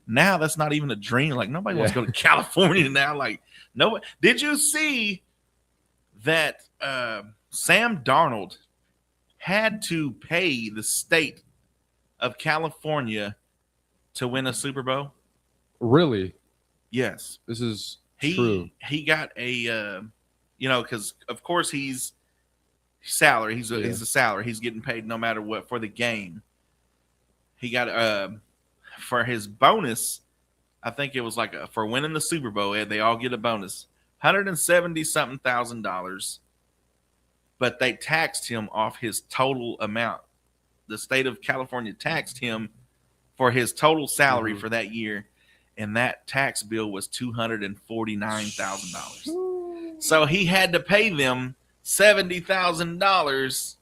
Now that's not even a dream. Like, nobody wants to go to California now. Like, no. Did you see that Sam Darnold had to pay the state of California to win a Super Bowl? Really? Yes. This is true. He got a... because of course he's salary. He's a salary. He's getting paid no matter what for the game. He got for his bonus. I think it was like for winning the Super Bowl. They all get a bonus, $170,000. But they taxed him off his total amount. The state of California taxed him for his total salary for that year, and that tax bill was $249,000. So he had to pay them $70,000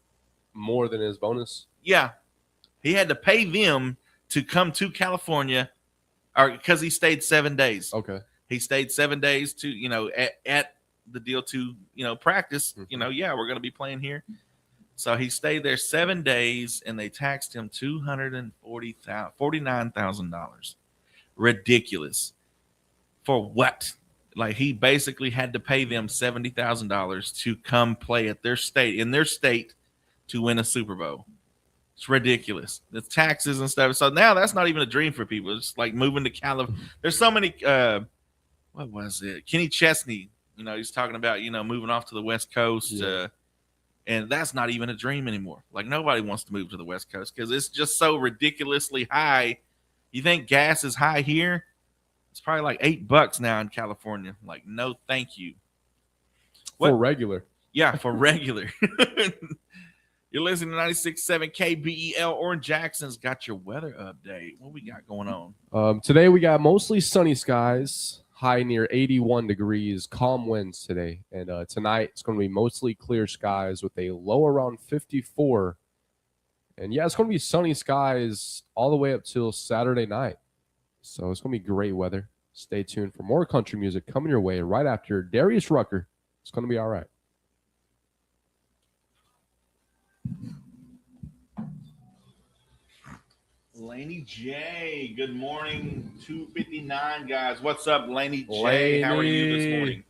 more than his bonus. Yeah, he had to pay them to come to California, or because he stayed 7 days. Okay, he stayed 7 days to at the deal to practice. We're going to be playing here. So he stayed there 7 days, and they taxed him $49,000. Ridiculous. For what? Like, he basically had to pay them $70,000 to come play at their state to win a Super Bowl. It's ridiculous. The taxes and stuff. So now that's not even a dream for people. It's like moving to California. There's so many. What was it? Kenny Chesney. He's talking about moving off to the West Coast, and that's not even a dream anymore. Like, nobody wants to move to the West Coast because it's just so ridiculously high. You think gas is high here? It's probably like $8 now in California. Like, no, thank you. For regular. Yeah, for regular. You're listening to 96.7 KBEL. Oran Jackson's got your weather update. What we got going on? Today we got mostly sunny skies, high near 81 degrees, calm winds today. And tonight it's going to be mostly clear skies with a low around 54. And it's going to be sunny skies all the way up till Saturday night. So it's going to be great weather. Stay tuned for more country music coming your way right after Darius Rucker. It's going to be all right. Laney J. Good morning, 259 guys. What's up, Laney J? Laney. How are you this morning?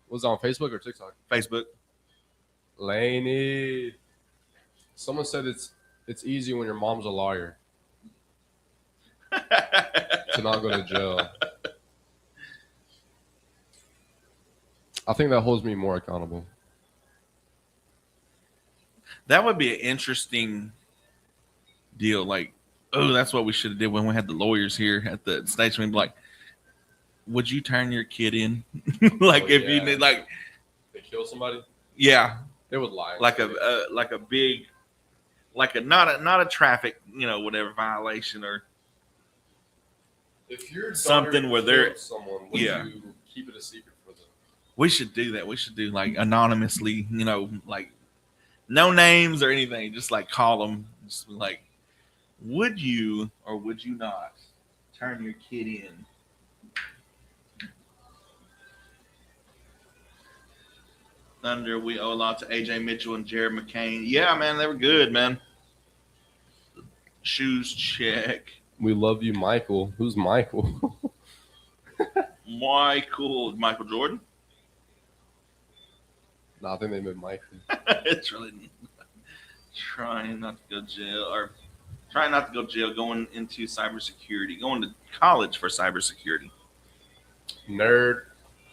Was it on Facebook or TikTok? Facebook. Laney. Someone said it's easy when your mom's a lawyer to not go to jail. I think that holds me more accountable. That would be an interesting deal. Like, oh, that's what we should have did when we had the lawyers here at the station. We'd be like, would you turn your kid in? Like, if you need, like, they kill somebody? Yeah. They would lie. Like a big, like a not a traffic, whatever violation, or if you're something where they're someone, would you keep it a secret for them? We should do that. We should do like anonymously, like no names or anything. Just like call them. Just like, would you or would you not turn your kid in? Thunder, we owe a lot to AJ Mitchell and Jared McCain. Yeah, man, they were good, man. Shoes check. We love you, Michael. Who's Michael? Michael Jordan. No, I think they meant Michael. It's really trying not to go jail or trying not to go jail. Going into cybersecurity, going to college for cybersecurity. Nerd.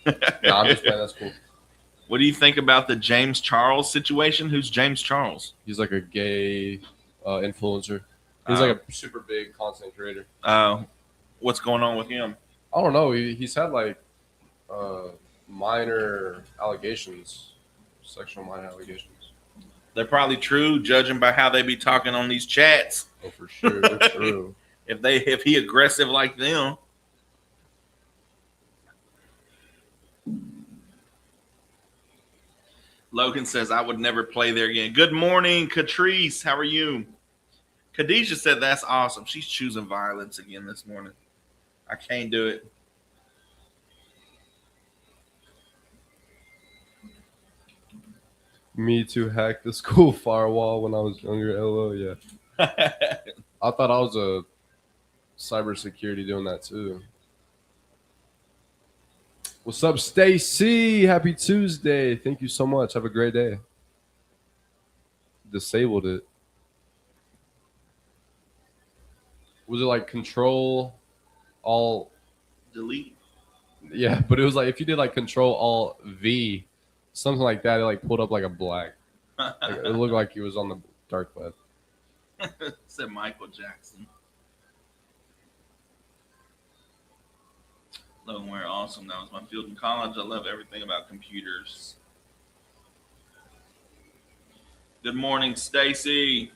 No, I'm just playing. That's cool. What do you think about the James Charles situation? Who's James Charles? He's like a gay influencer. He's like a super big content creator. What's going on with him? I don't know. He's had like minor allegations, sexual minor allegations. They're probably true, judging by how they be talking on these chats. Oh, for sure, they're true. If he aggressive like them. Logan says, I would never play there again. Good morning, Catrice. How are you? Khadijah said, that's awesome. She's choosing violence again this morning. I can't do it. Me too hacked the school firewall when I was younger. LO, yeah. I thought I was a cybersecurity doing that too. What's up, Stacy? Happy Tuesday. Thank you so much. Have a great day. Disabled it. Was it like control alt delete? Yeah, but it was like if you did like control alt V, something like that, it like pulled up like a black. Like, it looked like he was on the dark web. Said Michael Jackson. Loganware, awesome. That was my field in college. I love everything about computers. Good morning, Stacy.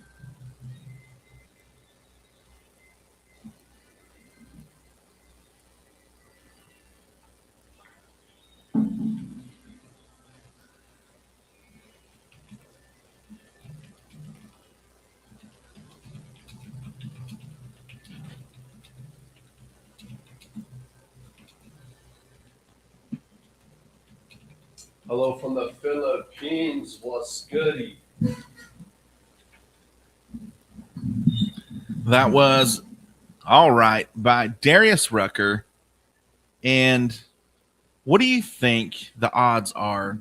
Hello from the Philippines. What's goody? That was All Right by Darius Rucker. And what do you think the odds are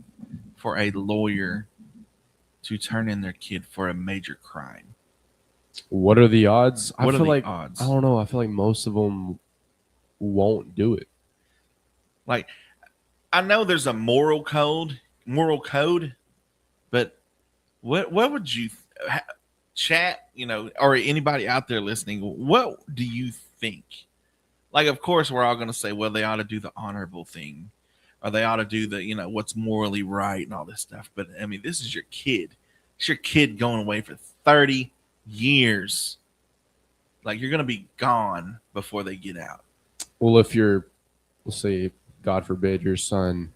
for a lawyer to turn in their kid for a major crime? What are the odds? What I are feel the like odds? I don't know. I feel like most of them won't do it. Like, I know there's a moral code, but what would you chat, or anybody out there listening, what do you think? Like, of course, we're all going to say, well, they ought to do the honorable thing, or they ought to do the, what's morally right and all this stuff. But, I mean, this is your kid. It's your kid going away for 30 years. Like, you're going to be gone before they get out. Well, if you're, let's say, God forbid, your son.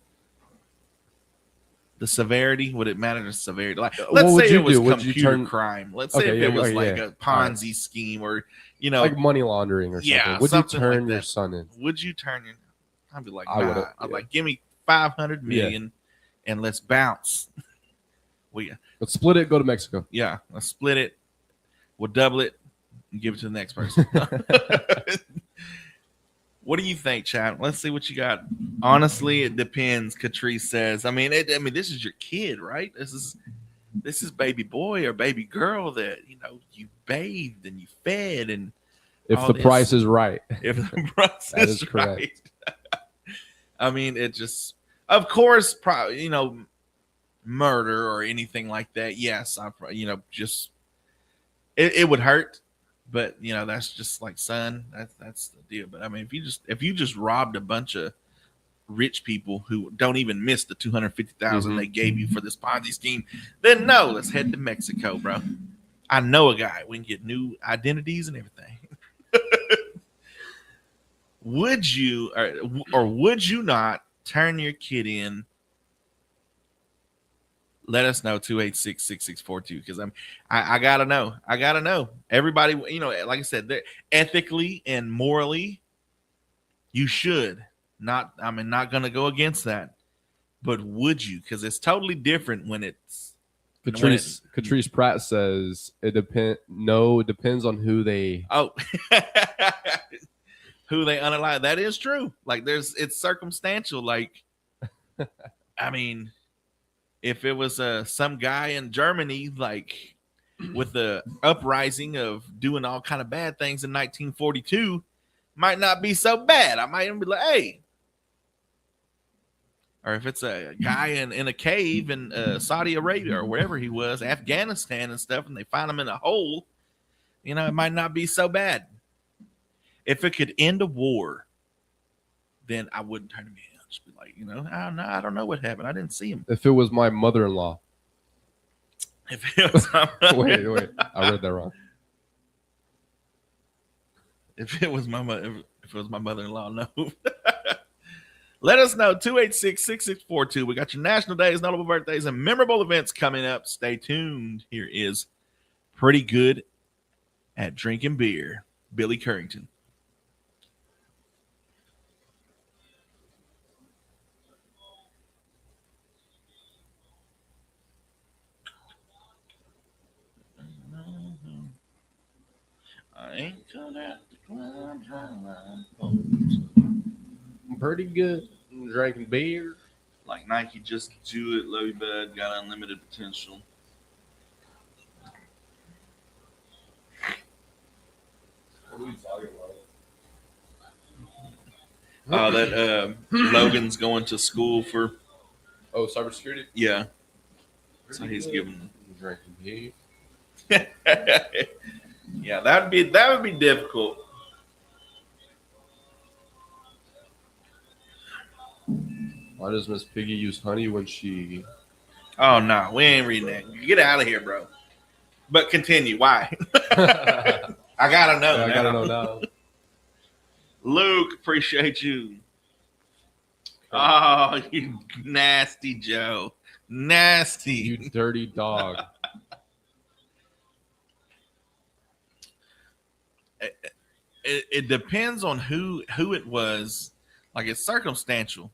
The severity, would it matter the severity? Like, What let's would say you it was do? Would you computer turn- crime. Let's say Okay, if it yeah, was okay, like yeah. a Ponzi scheme, or like money laundering or something. Yeah, Would you something turn like your that. son in? Would you turn your? I'd be like, I nah. would've, I'd yeah. like, give me 500 million, and let's bounce. Let's split it. Go to Mexico. Yeah, let's split it. We'll double it. and give it to the next person. What do you think, Chad? Let's see what you got. Honestly, it depends. Catrice says. I mean, this is your kid, right? This is baby boy or baby girl that you bathed and you fed and. If the price is right. If the price is correct. Right. I mean, it just, of course, murder or anything like that. Yes, just it would hurt, but that's just like, son, that's the deal. But I mean, if you just robbed a bunch of rich people who don't even miss the 250,000 they gave you for this Ponzi scheme, then no, let's head to Mexico, bro. I know a guy. We can get new identities and everything. Would you or would you not turn your kid in? Let us know 286-6642 because I gotta know. Everybody, like I said, ethically and morally, you should not. Not gonna go against that, but would you? Because it's totally different when it's. Catrice Pratt says it depends on who they. Oh. Who they unalive. That is true. Like it's circumstantial. Like, I mean, if it was some guy in Germany, like with the uprising of doing all kind of bad things in 1942, might not be so bad. I might even be like, hey. Or if it's a guy in a cave in Saudi Arabia or wherever he was, Afghanistan and stuff, and they find him in a hole, it might not be so bad. If it could end a war, then I wouldn't turn him in. I'd just be like, I don't know what happened. I didn't see him. If it was my mother-in-law. If it was wait, I read that wrong. If it was my mother-in-law, no. Let us know 286-6642. We got your national days, notable birthdays, and memorable events coming up. Stay tuned. Here is Pretty Good at Drinking Beer, Billy Currington. I ain't gonna have to climb high poles. Pretty good drinking beer. Like Nike, just do it, love you, bud. Got unlimited potential. What are we talking about? That Logan's going to school for. Oh, cybersecurity? Yeah. So he's giving drinking beer. Yeah, that would be difficult. Why does Miss Piggy use honey when she? Oh no, we ain't reading that. Get out of here, bro. But continue. Why? I gotta know. I gotta know now. Luke, appreciate you. Oh, you nasty Joe. Nasty. You dirty dog. It depends on who it was. Like, it's circumstantial.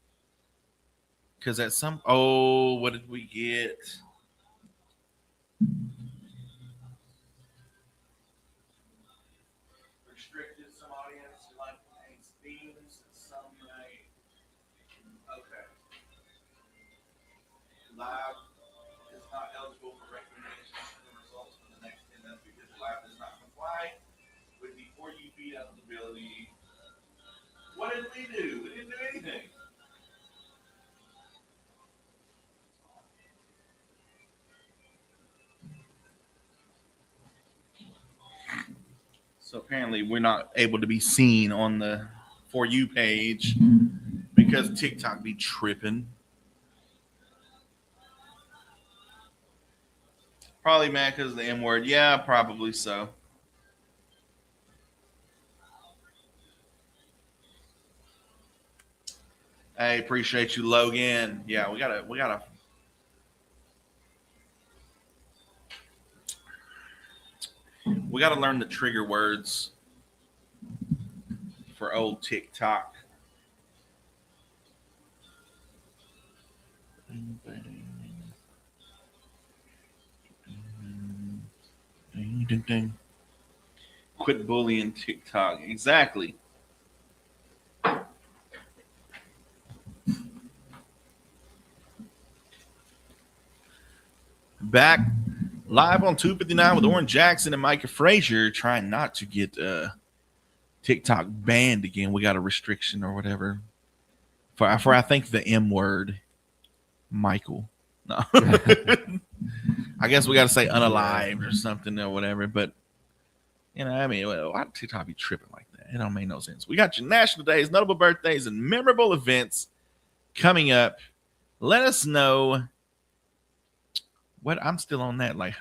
Because at some... Oh, what did we get? Restricted some audience like themes and some like... Okay. Live is not eligible for recommendations and the results for the next 10 minutes because live does not comply with the 4U feed eligibility. What did we do? We didn't do anything. So apparently we're not able to be seen on the For You page because TikTok be tripping. Probably mad because of the M word. Yeah, probably so. Hey, appreciate you, Logan. Yeah, we gotta learn the trigger words for old TikTok. Quit bullying TikTok. Exactly. Back live on 259 with Oran Jackson and Micah Frazier, trying not to get TikTok banned again. We got a restriction or whatever for I think the M word, Michael. No, I guess we got to say unalived or something or whatever. But I mean, why did TikTok be tripping like that? It don't make no sense. We got your national days, notable birthdays, and memorable events coming up. Let us know. What I'm still on that, like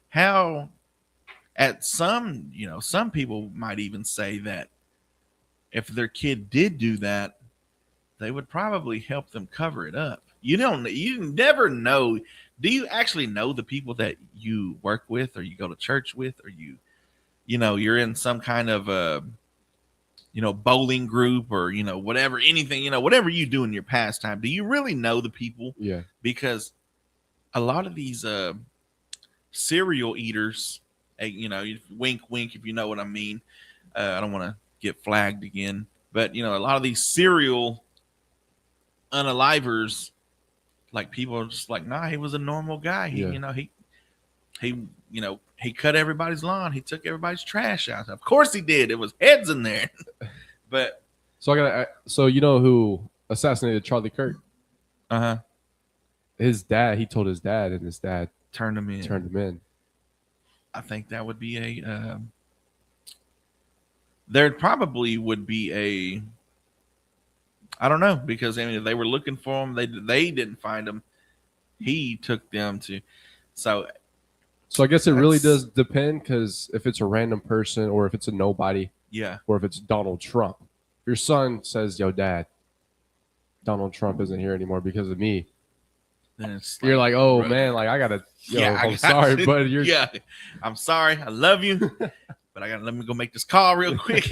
how at some people might even say that if their kid did do that, they would probably help them cover it up. You never know. Do you actually know the people that you work with or you go to church with, or you're in some kind of bowling group or whatever, anything, whatever you do in your pastime? Do you really know the people? Yeah. Because a lot of these cereal eaters, wink, wink, if you know what I mean. I don't want to get flagged again, but a lot of these cereal unalivers, like people are just like, nah, he was a normal guy. He cut everybody's lawn. He took everybody's trash out. Of course he did. It was heads in there. But so you know who assassinated Charlie Kirk? Uh-huh. His dad. He told his dad, and his dad turned him in. I think that would be there probably would be I don't know, because they were looking for him. They didn't find him. He took them to. So I guess it really does depend, because if it's a random person or if it's a nobody, yeah, or if it's Donald Trump, your son says, "Yo, Dad, Donald Trump isn't here anymore because of me." Then you're like, oh man, like I gotta. I'm sorry, but you're. Yeah, I'm sorry. I love you, but let me go make this call real quick.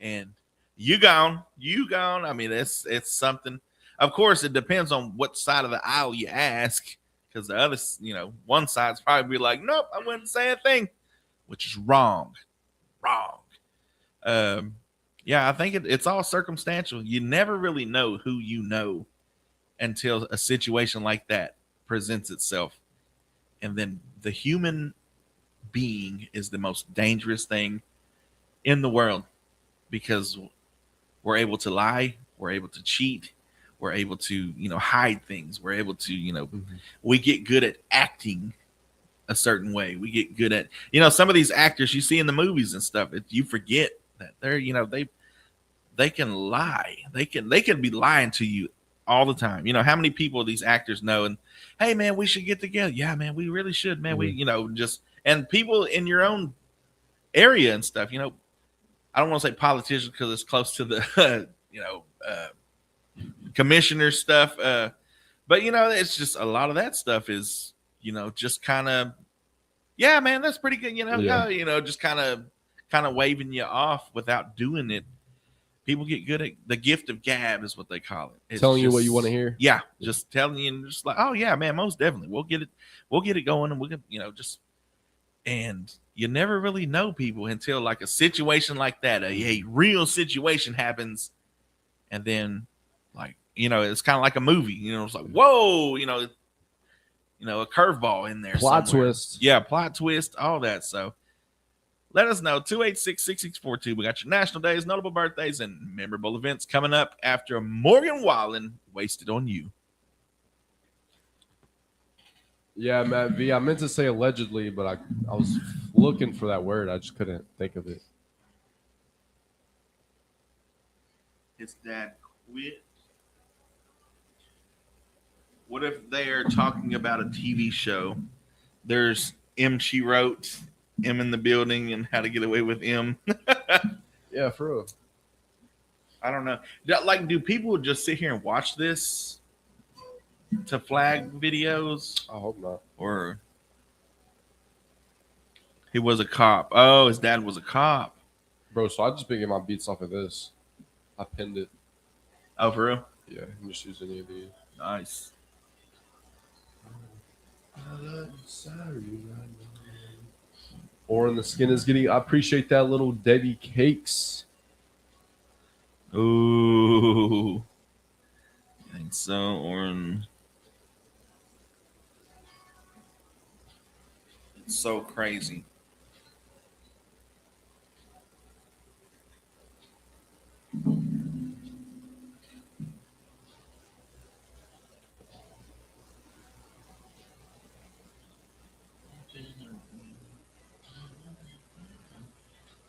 And you gone. I mean, it's something. Of course, it depends on what side of the aisle you ask, because the other, one side's probably be like, nope, I wouldn't say a thing, which is wrong. Yeah, I think it's all circumstantial. You never really know who you know until a situation like that presents itself. And then the human being is the most dangerous thing in the world, because we're able to lie, we're able to cheat, we're able to, hide things. We're able to, we get good at acting a certain way. We get good at, some of these actors you see in the movies and stuff, you forget that they're, they can lie. They can be lying to you all the time. How many people these actors know, and hey man, we should get together. Yeah, man, we really should, man. We, and people in your own area and stuff, I don't want to say politicians because it's close to the, commissioner stuff. But it's just a lot of that stuff is, just kind of, yeah, man, that's pretty good. Just kind of waving you off without doing it. People get good at the gift of gab, is what they call it. It's telling you what you want to hear. Yeah, just telling you, and just like, oh yeah, man, most definitely, we'll get it going, and we'll get, and you never really know people until like a situation like that, a real situation happens, and then like it's kind of like a movie. It's like, whoa, a curveball in there, plot twist, plot twist, all that. So let us know, 286-6642. We got your national days, notable birthdays, and memorable events coming up after Morgan Wallen, Wasted on You. Yeah, Matt V. I meant to say allegedly, but I was looking for that word. I just couldn't think of it. His dad quit. What if they are talking about a TV show? There's M. She Wrote, M in the Building, and How to Get Away with M. Yeah, for real. I don't know. Do people just sit here and watch this to flag videos? I hope not. Or he was a cop. Oh, his dad was a cop. Bro, so I just been getting my beats off of this. I pinned it. Oh, for real? Yeah, I'm just using any of these. Nice. Oran, the skin is getting. I appreciate that, little Debbie Cakes. Ooh. I think so, Oran. It's so crazy.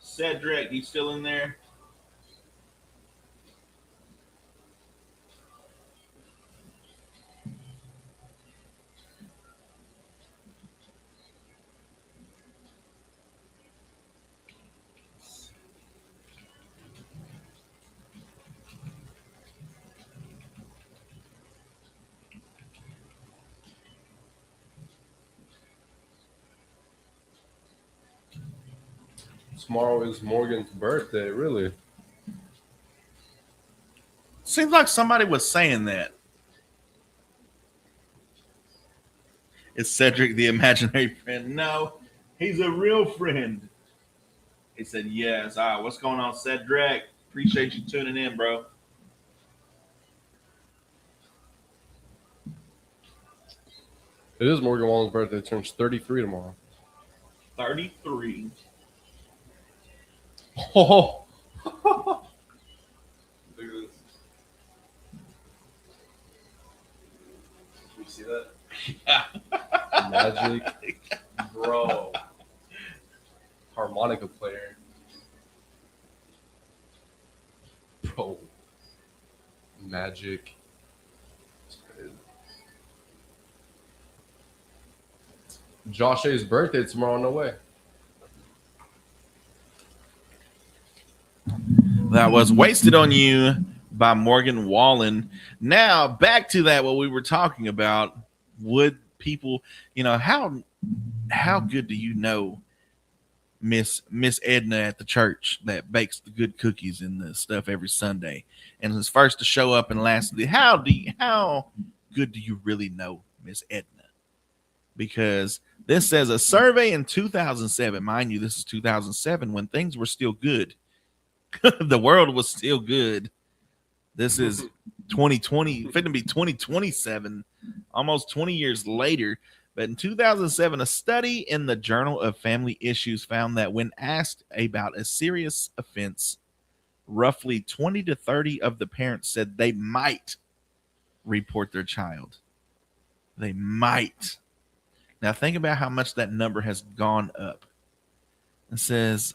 Cedric, you still in there? Tomorrow is Morgan's birthday, really. Seems like somebody was saying that. Is Cedric the imaginary friend? No, he's a real friend. He said yes. All right, what's going on, Cedric? Appreciate you tuning in, bro. It is Morgan Wallen's birthday. It turns 33 tomorrow. 33. Oh. Look at this. You see that? Yeah. Magic. Bro. Harmonica player. Bro. Magic. Josh A's birthday tomorrow, no way. That was Wasted on You by Morgan Wallen. Now, back to that, what we were talking about. Would people, how good do you know Miss Edna at the church that bakes the good cookies and the stuff every Sunday and is first to show up and last? How good do you really know Miss Edna? Because this says a survey in 2007. Mind you, this is 2007 when things were still good. The world was still good. This is 2020, fitting to be 2027, almost 20 years later. But in 2007, a study in the Journal of Family Issues found that when asked about a serious offense, roughly 20 to 30 of the parents said they might report their child. They might. Now think about how much that number has gone up. It says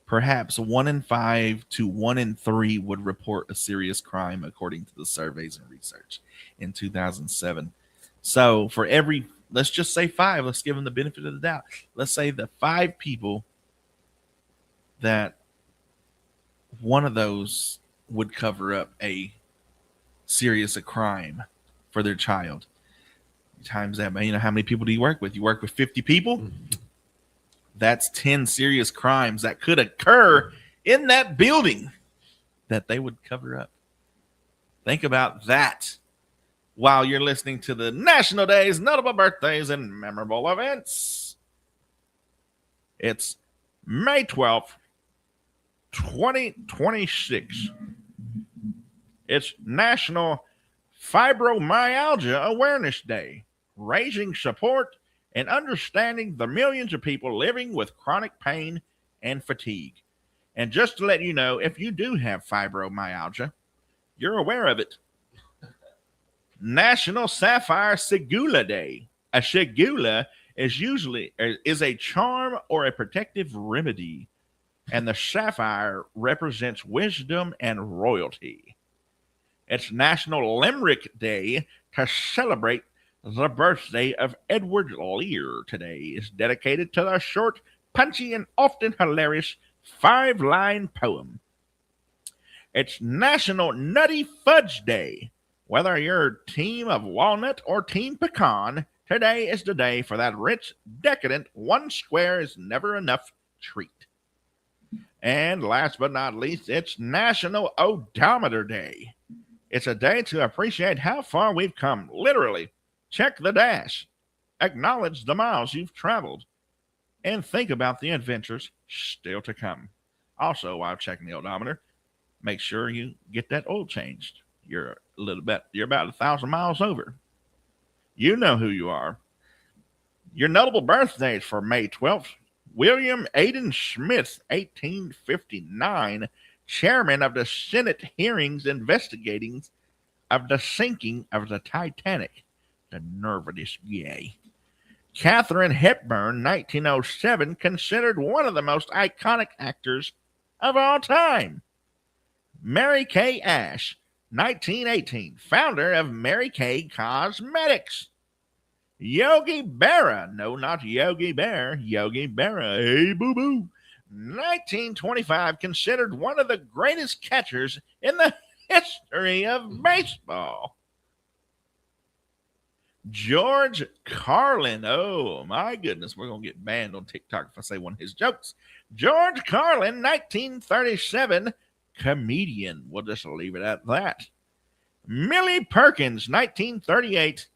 perhaps 1 in 5 to 1 in 3 would report a serious crime, according to the surveys and research in 2007. So for every, let's just say 5, let's give them the benefit of the doubt. Let's say the 5 people that one of those would cover up a serious crime for their child. Times that, how many people do you work with? You work with 50 people? That's 10 serious crimes that could occur in that building that they would cover up. Think about that while you're listening to the National Days, Notable Birthdays, and Memorable Events. It's May 12th, 2026. It's National Fibromyalgia Awareness Day, raising support and understanding the millions of people living with chronic pain and fatigue. And just to let you know, if you do have fibromyalgia, you're aware of it. National Sapphire Segula Day. A segula is a charm or a protective remedy, and the sapphire represents wisdom and royalty. It's National Limerick Day to celebrate the birthday of Edward Lear. Today is dedicated to the short, punchy, and often hilarious 5-line poem. It's National Nutty Fudge Day. Whether you're team of walnut or team pecan, today is the day for that rich, decadent, one square is never enough treat. And last but not least, it's National Odometer Day. It's a day to appreciate how far we've come, literally. Check the dash. acknowledge the miles you've traveled and think about the adventures still to come. Also, while checking the odometer, make sure you get that oil changed. You're about 1,000 miles over. You know who you are. Your notable birthdays for May 12th. William Aidan Smith, 1859, chairman of the Senate hearings investigating of the sinking of the Titanic. The nerve of this guy. Katharine Hepburn, 1907, considered one of the most iconic actors of all time. Mary Kay Ash, 1918, founder of Mary Kay Cosmetics. Yogi Berra, no, not Yogi Bear, Yogi Berra, hey boo boo. 1925, considered one of the greatest catchers in the history of baseball. George Carlin, oh my goodness, we're going to get banned on TikTok if I say one of his jokes. George Carlin, 1937, comedian. We'll just leave it at that. Millie Perkins, 1938,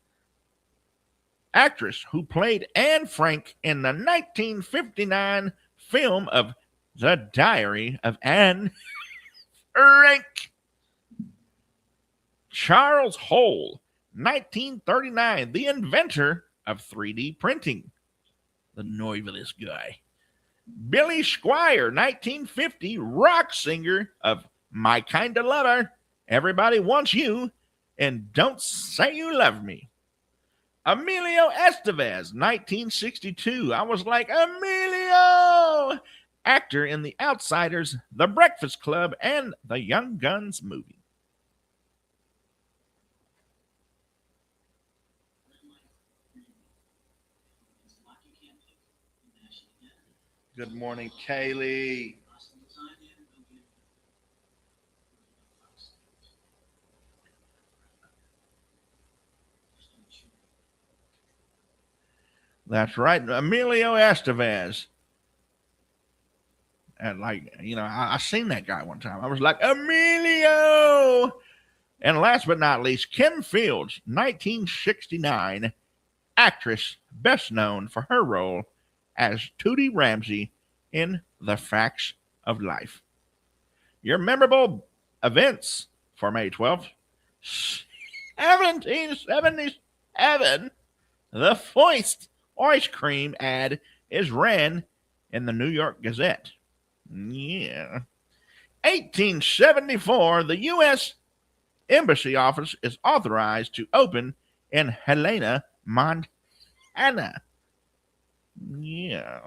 actress who played Anne Frank in the 1959 film of The Diary of Anne Frank. Charles Hole, 1939, the inventor of 3D printing. The nerve of this guy. Billy Squire, 1950, rock singer of My Kinda Lover, Everybody Wants You, and Don't Say You Love Me. Emilio Estevez, 1962. I was like, Emilio! Actor in The Outsiders, The Breakfast Club, and the Young Guns movie. Good morning, Kaylee. That's right, Emilio Estevez. And I seen that guy one time. I was like, Emilio! And last but not least, Kim Fields, 1969, actress best known for her role as Tootie Ramsey in The Facts of Life. Your memorable events for May 12th. 1777, the Foist ice cream ad is ran in the New York Gazette. Yeah. 1874, the U.S. Embassy office is authorized to open in Helena, Montana. Yeah.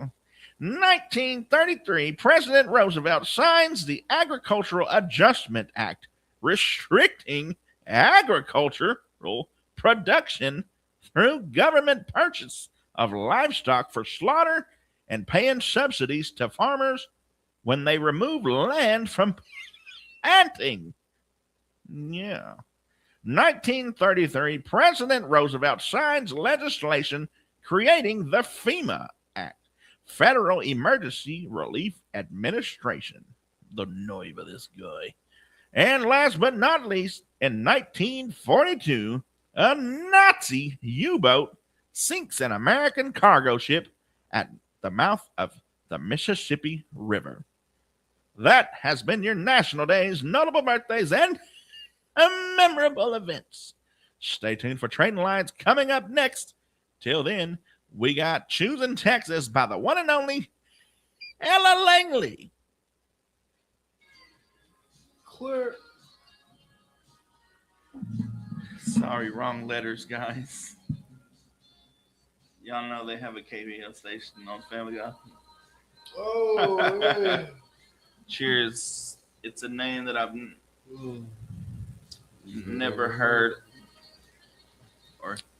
1933, President Roosevelt signs the Agricultural Adjustment Act, restricting agricultural production through government purchase of livestock for slaughter and paying subsidies to farmers when they remove land from planting. Yeah. 1933, President Roosevelt signs legislation creating the FEMA Act, Federal Emergency Relief Administration. The nerve of this guy. And last but not least, in 1942, a Nazi U-boat sinks an American cargo ship at the mouth of the Mississippi River. That has been your National Days, notable birthdays, and memorable events. Stay tuned for Trading Lines coming up next. Till then, we got Choosing Texas by the one and only Ella Langley. Clear. Sorry, wrong letters, guys. Y'all know they have a KBL station on Family Guy. Oh, man. Cheers. It's a name that I've never heard.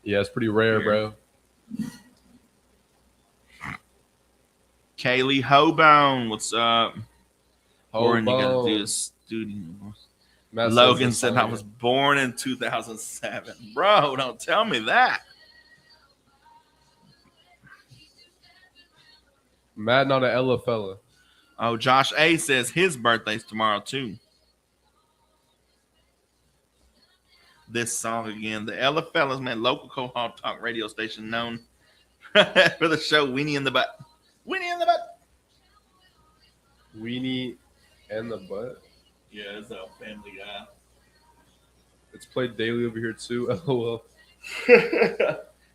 Yeah, it's pretty rare, bro. Kaylee Hobone, what's up? Oran, you gotta Hobone. do this studio. Matt Logan says said it's I on was here. born in 2007. Bro, don't tell me that. Mad not an Ella fella. Oh, Josh A says his birthday's tomorrow too. This song again, the Ella Fellas, man, local co-op talk radio station known for the show Weenie in the Butt. Weenie in the Butt. Weenie and the Butt. Yeah, it's a Family Guy. It's played daily over here too. LOL.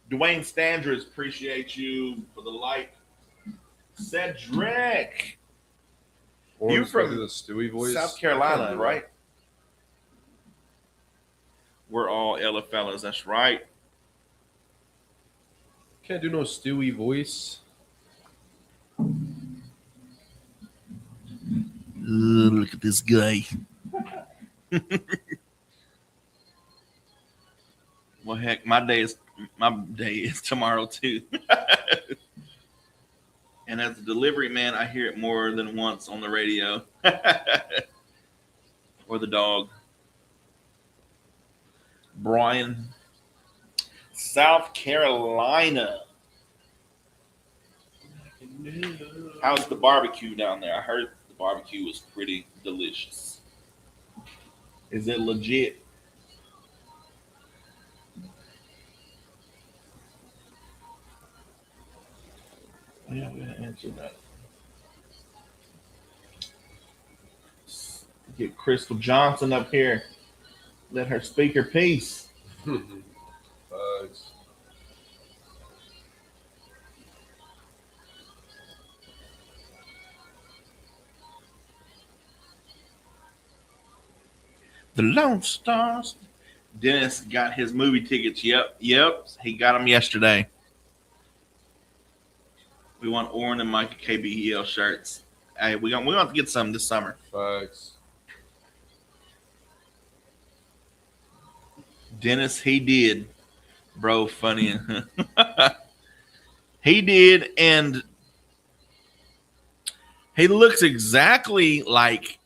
Dwayne Standridge, appreciate you for the like. Cedric, Oran's from got the Stewie voice. South Carolina, right? We're all Ella fellas. That's right. Can't do no Stewie voice. Look at this guy. Well, heck, my day is tomorrow too. And as a delivery man, I hear it more than once on the radio. Or the dog. Brian, South Carolina. How's the barbecue down there? I heard the barbecue was pretty delicious. Is it legit? Yeah, I'm gonna answer that. Get Crystal Johnson up here. Let her speak her piece. The Lone Stars. Dennis got his movie tickets. Yep. He got them yesterday. We want Oran and Micah KBEL shirts. Hey, we want to get some this summer. Facts. Dennis, he did. Bro, funny. He did, and he looks exactly like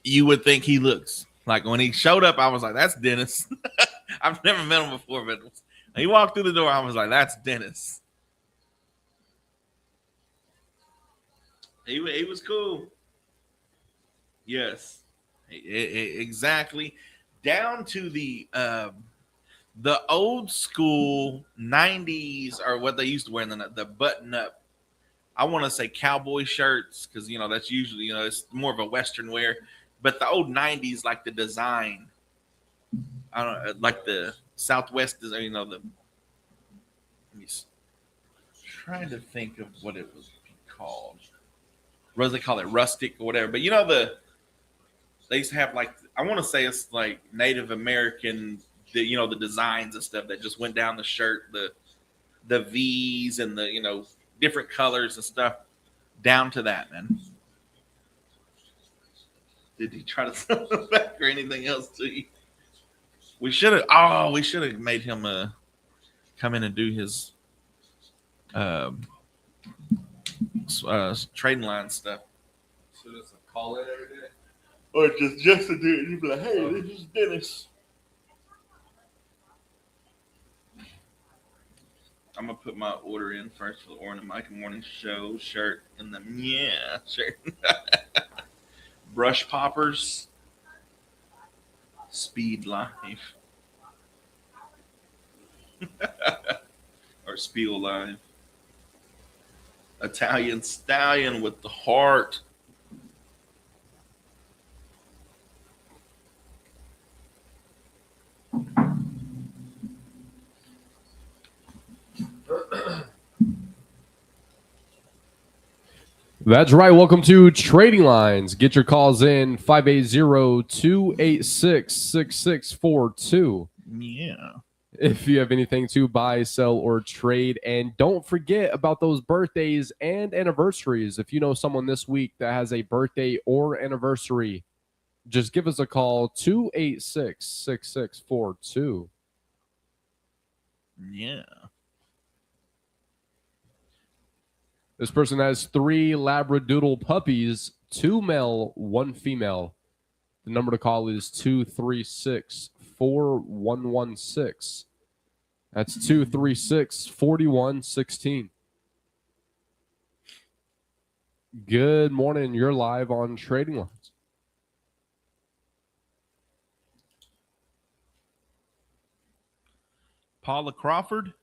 you would think he looks. Like when he showed up, I was like, that's Dennis. I've never met him before, but when he walked through the door, I was like, that's Dennis. He was cool. Yes, exactly. Down to the old school 90s, or what they used to wear, the button up. I want to say cowboy shirts, because that's usually it's more of a Western wear. But the old 90s, like the design, I don't know, like the Southwest design. Trying to think of what it was called. What do they call it? Rustic or whatever. But they used to have I want to say it's like Native American, the designs and stuff that just went down the shirt, the V's and the different colors and stuff, down to that, man. Did he try to sell it back or anything else to you? We should have made him come in and do his trading line stuff. So just call in every day? Or just to do it. You'd be like, hey, this is Dennis. I'm going to put my order in first for the Oran and Micah Morning Show shirt and the shirt. Brush Poppers. Speed Life. Or Spiel Live. Italian Stallion with the heart. That's right. Welcome to Trading Lines. Get your calls in 580-286-6642. Yeah. If you have anything to buy, sell, or trade. And don't forget about those birthdays and anniversaries. If you know someone this week that has a birthday or anniversary, just give us a call, 286-6642. Yeah. This person has 3 Labradoodle puppies, 2 male, 1 female. The number to call is 236-4116. That's 236-4116. Good morning. You're live on Trading Lines. Paula Crawford.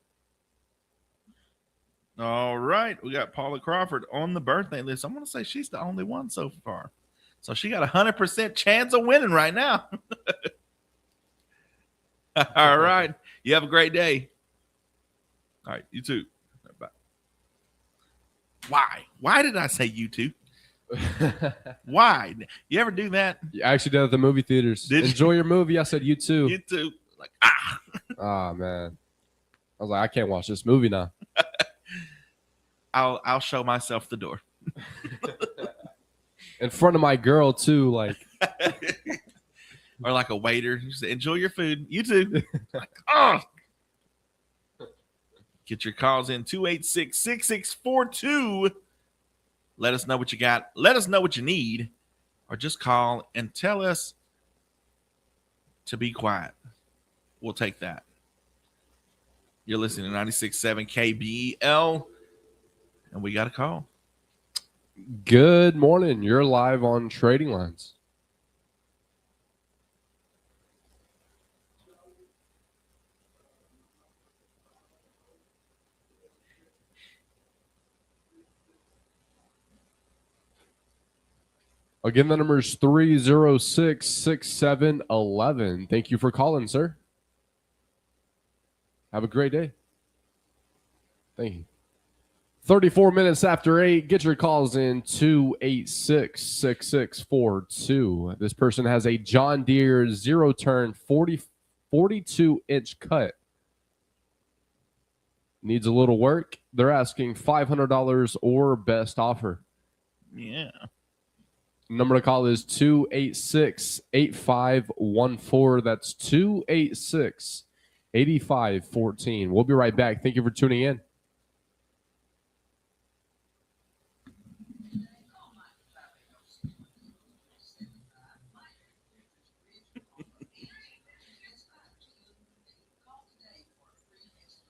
All right. We got Paula Crawford on the birthday list. I'm going to say she's the only one so far. So she got a 100% chance of winning right now. All right. You have a great day. All right. You too. Bye. Why? Why did I say you too? Why? You ever do that? You actually did it at the movie theaters. Did you? Enjoy your movie. I said you too. You too. Like, Oh, man. I was like, I can't watch this movie now. I'll show myself the door. In front of my girl, too. Like, Or like a waiter. You say, enjoy your food. You too. Like, oh. Get your calls in 286-6642. Let us know what you got. Let us know what you need. Or just call and tell us to be quiet. We'll take that. You're listening to 96.7 KBEL. And we got a call. good morning. You're live on Trading Lines. Again, the number is 306-6711. Thank you for calling, sir. Have a great day. Thank you. 34 minutes after 8. Get your calls in 286-6642. This person has a John Deere zero-turn 42-inch cut. Needs a little work. They're asking $500 or best offer. Yeah. Number to call is 286-8514. That's 286-8514. We'll be right back. Thank you for tuning in.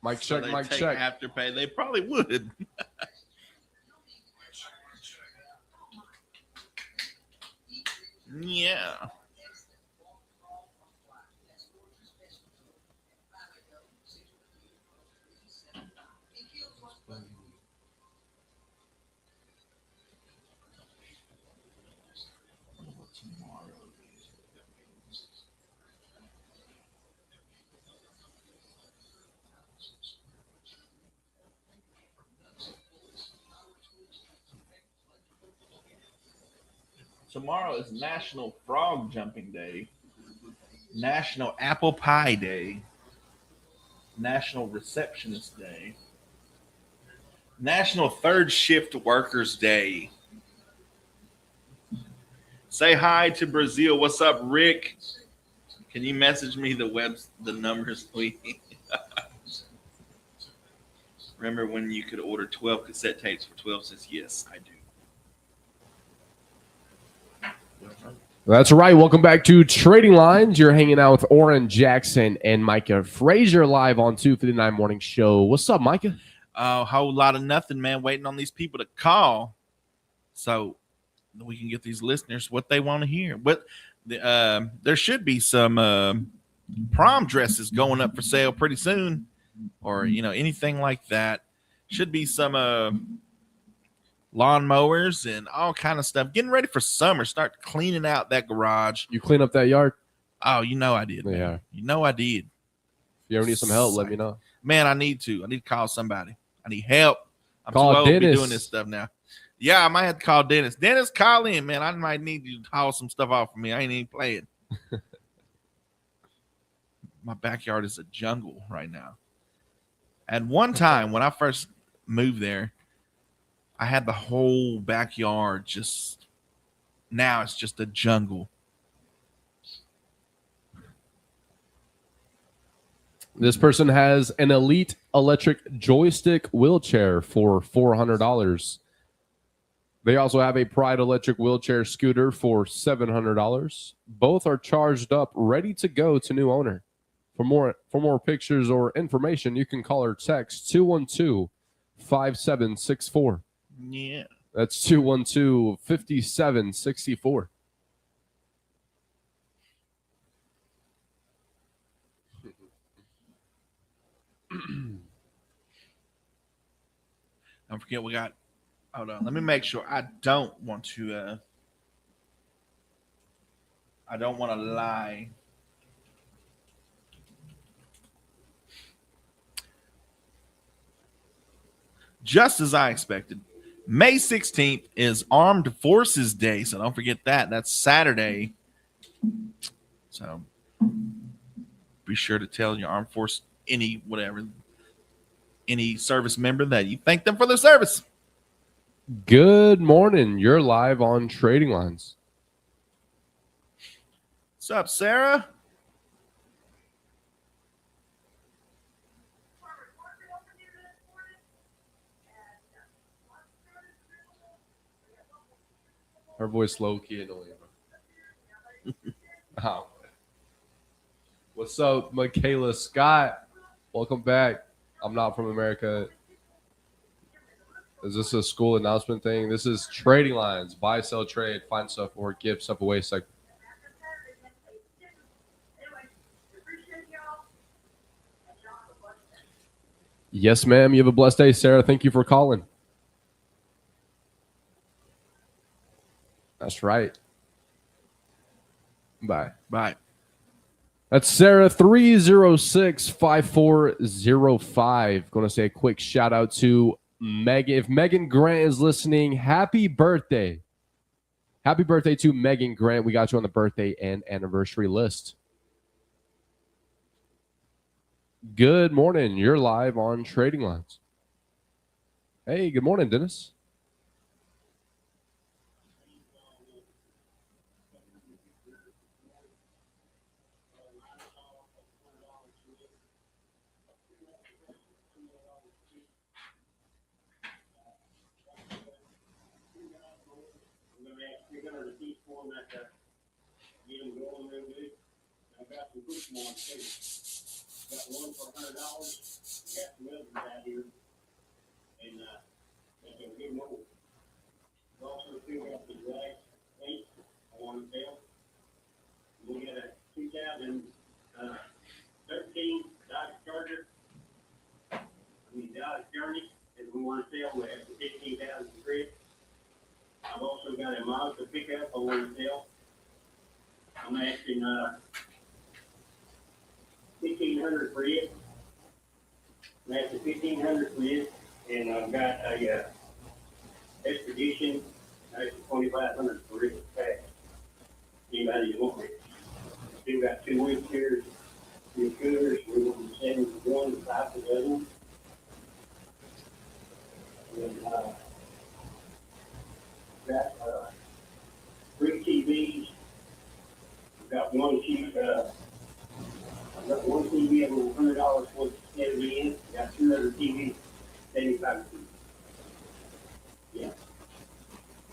Mic So check, they mic take check. Afterpay. They probably would. Yeah. Tomorrow is National Frog Jumping Day, National Apple Pie Day, National Receptionist Day, National Third Shift Workers Day. Say hi to Brazil. What's up, Rick? Can you message me the numbers, please? Remember when you could order 12 cassette tapes for 12 cents? Yes, I do. That's right. Welcome back to Trading Lines. You're hanging out with Oran, Jackson, and Micah Frazier live on 259 Morning Show. What's up, Micah? A whole lot of nothing, man. Waiting on these people to call so we can get these listeners what they want to hear. But there should be some prom dresses going up for sale pretty soon, or anything like that. Should be some lawnmowers and all kind of stuff. Getting ready for summer. Start cleaning out that garage. You clean up that yard? Oh, I did. Man. Yeah. I did. If you ever need some help, let me know. Man, I need to call somebody. I need help. I'm Call too old to be Dennis. doing this stuff now. Yeah, I might have to call Dennis. Dennis, call in, man. I might need you to haul some stuff off for me. I ain't even playing. My backyard is a jungle right now. At one time, when I first moved there, I had the whole backyard just. Now it's just a jungle. This person has an Elite electric joystick wheelchair for $400. They also have a Pride electric wheelchair scooter for $700. Both are charged up, ready to go to new owner. For more pictures or information, you can call or text 212-5764. Yeah. That's 212-5764. Don't forget we got. Hold on. Let me make sure. I don't want to lie. Just as I expected, May 16th is Armed Forces Day, so don't forget that. That's Saturday. So be sure to tell your armed force any service member that you thank them for their service. Good morning. You're live on Trading Lines. What's up, Sarah? Her voice low key annoying. Oh. What's up, Michaela Scott? Welcome back. I'm not from America. Is this a school announcement thing? This is Trading Lines. Buy, sell, trade, find stuff, or give stuff away. Segment. Yes, ma'am. You have a blessed day, Sarah. Thank you for calling. That's right. Bye. Bye. That's Sarah 306-5405. Going to say a quick shout out to Megan. If Megan Grant is listening, happy birthday. Happy birthday to Megan Grant. We got you on the birthday and anniversary list. Good morning. You're live on Trading Lines. Hey, good morning, Dennis. Got one for $100. Got some others out here, and they can give them over. Also, figure out the last 8 I want to sell. We got a 2013 Dodge Charger. Dodge Journey, and we want to sell. We have the 15,000 grid. I've also got a Mazda pickup I want to sell. I'm asking $1,500 for it. That's the $1,500 for it, and I've got a Expedition. That's $2,500 for it. Cash. Anybody you want it? Still got 2 wheelchairs, 2 scooters. We want to send one, 5 to the other one. And got 3 TVs. We've got one sheet. I've got one TV over $100 for the in. Got 2 other TVs, 75 feet. Yeah.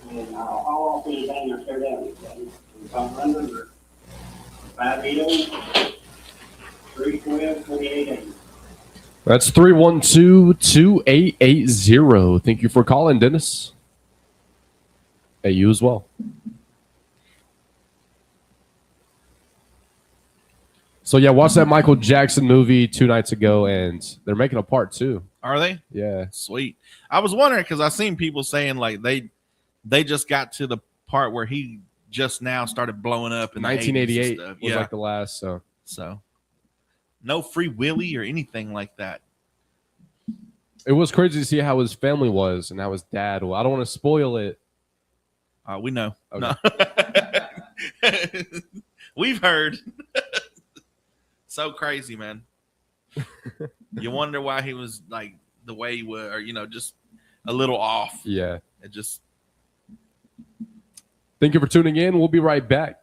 And I'll offer anything I start out with. Phone number 580-312-2880. That's 312-2880. Thank you for calling, Dennis. Hey, you as well. So, yeah, watched that Michael Jackson movie 2 nights ago, and they're making a part 2. Are they? Yeah. Sweet. I was wondering because I seen people saying like they just got to the part where he just now started blowing up in 1988 the 80s and stuff. was like the last, So no Free Willy or anything like that. it was crazy to see how his family was and how his dad. Well, I don't want to spoil it. We know. Okay. No. We've heard. So crazy, man. You wonder why he was like the way he was, or just a little off. Yeah. It just. Thank you for tuning in. We'll be right back.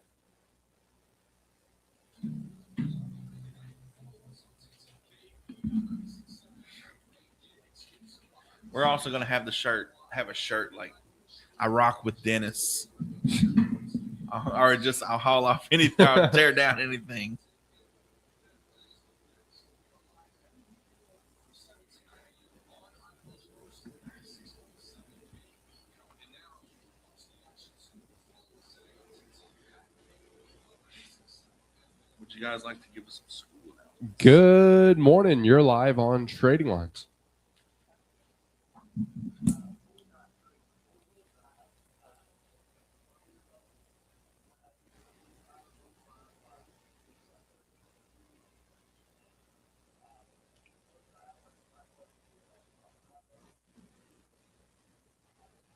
We're also gonna have a shirt like I rock with Dennis, or just I'll haul off anything, I'll tear down anything. Would you guys like to give us some school now? Good morning. You're live on Trading Lines.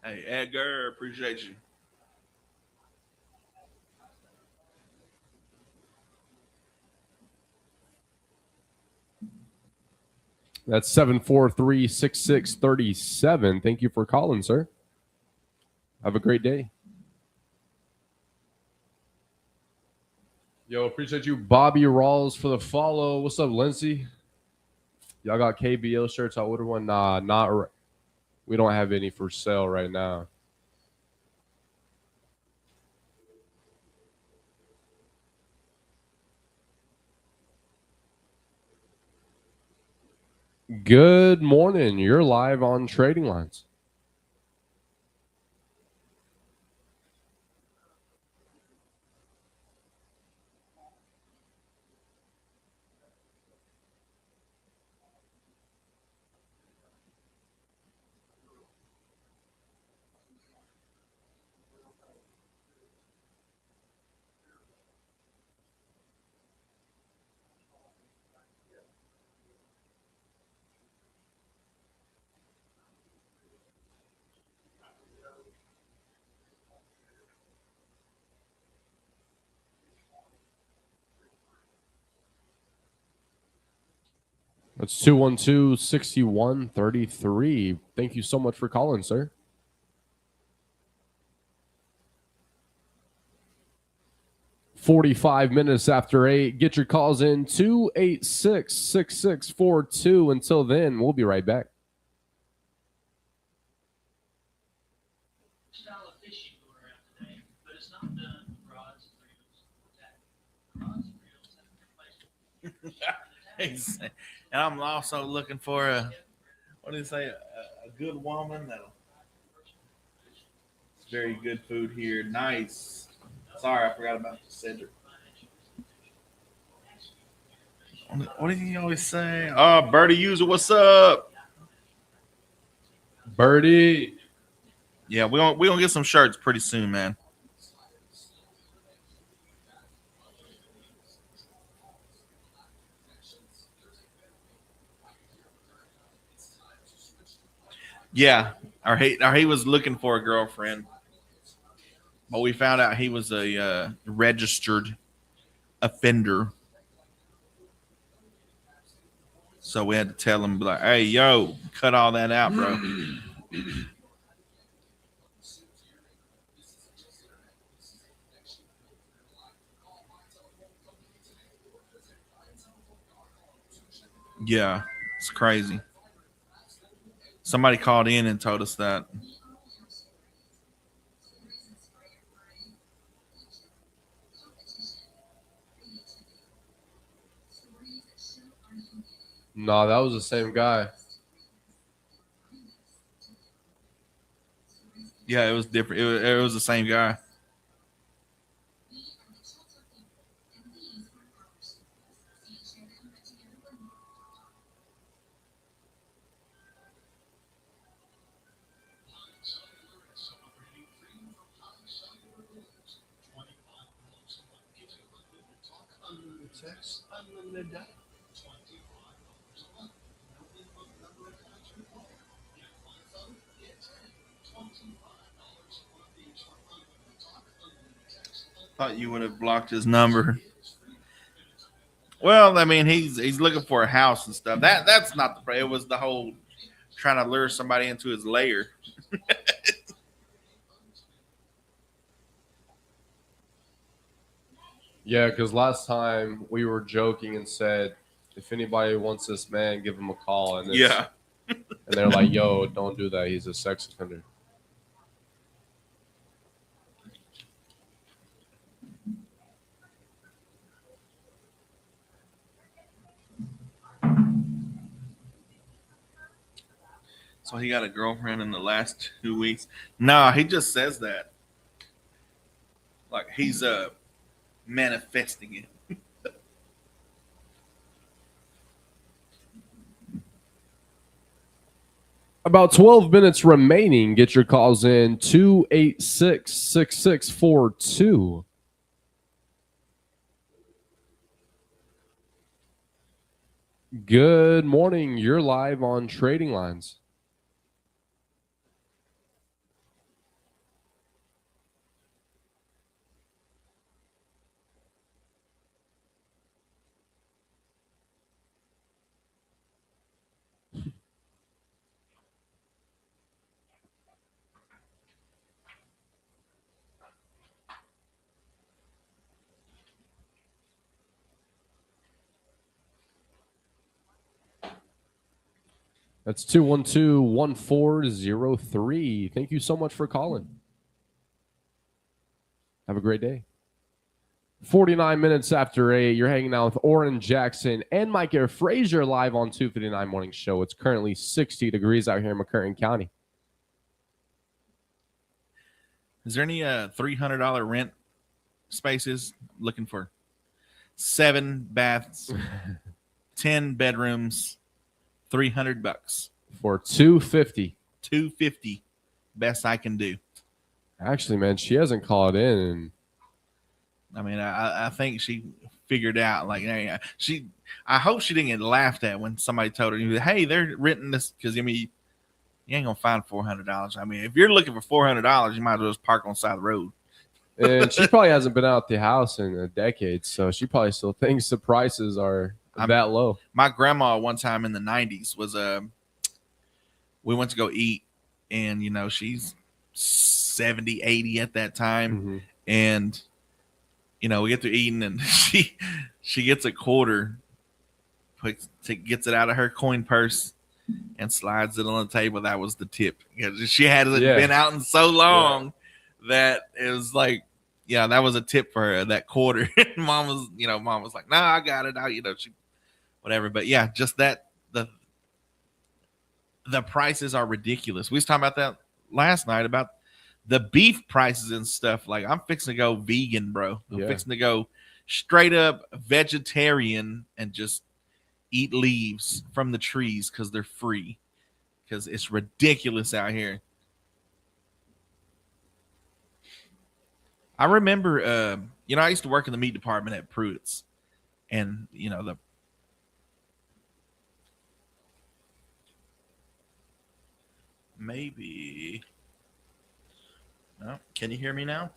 Hey, Edgar, appreciate you. That's 743-6637. Thank you for calling, sir. Have a great day. Yo, appreciate you, Bobby Rawls, for the follow. What's up, Lindsay? Y'all got KBO shirts? I ordered one. Nah, not right. We don't have any for sale right now. Good morning. You're live on Trading Lines. That's 212-6133. Thank you so much for calling, sir. $45 after 8. Get your calls in 286-6642. Until then, we'll be right back. Style of fishing going around today, but it's not done with rods and reels. Rods and reels have been placed. And I'm also looking for a good woman that'll. It's very good food here. Nice. Sorry, I forgot about the Cedric. What did he always say? Oh, Birdie User, what's up? Birdie. Yeah, we gonna get some shirts pretty soon, man. Yeah, or he was looking for a girlfriend, but we found out he was a registered offender. So we had to tell him, like, hey, yo, cut all that out, bro. Yeah, it's crazy. Somebody called in and told us that. No, that was the same guy. Yeah, it was different. It was the same guy. Thought you would have blocked his number. Well, I mean, he's looking for a house and stuff. That's not the. It was the whole trying to lure somebody into his lair. Yeah, because last time we were joking and said, if anybody wants this man, give him a call. And Yeah. And they're like, yo, don't do that. He's a sex offender. So he got a girlfriend in the last 2 weeks. Nah, he just says that. Like he's manifesting it. About 12 minutes remaining. Get your calls in 286-6642. Good morning. You're live on Trading Lines. That's 212-1403. Thank you so much for calling. Have a great day. 49 minutes after 8, you're hanging out with Oran Jackson and Micah Frazier live on 259 Morning Show. It's currently 60 degrees out here in McCurtain County. Is there any $300 rent spaces? Looking for 7 baths, 10 bedrooms, $300. For $250. $250. Best I can do. Actually, man, she hasn't called in. I mean, I think she figured out, like, hey, I hope she didn't get laughed at when somebody told her, hey, they're renting this, because, I mean, you ain't going to find $400. I mean, if you're looking for $400, you might as well just park on the side of the road. And she probably hasn't been out the house in a decade, so she probably still thinks the prices are that low. My grandma one time in the 90s was, we went to go eat, and, you know, she's 70, 80 at that time, Mm-hmm. and you know, we get to eating, and she gets a quarter, gets it out of her coin purse, and slides it on the table. That was the tip. She hadn't been out in so long that it was like, yeah, that was a tip for her. That quarter. Mom was like, "Nah, I got it." Whatever. But yeah, just that the prices are ridiculous. We was talking about that last night about the beef prices and stuff. Like, I'm fixing to go vegan, bro. I'm fixing to go straight up vegetarian and just eat leaves from the trees because they're free. Because it's ridiculous out here. I remember, I used to work in the meat department at Pruitt's. And, maybe... Oh, can you hear me now?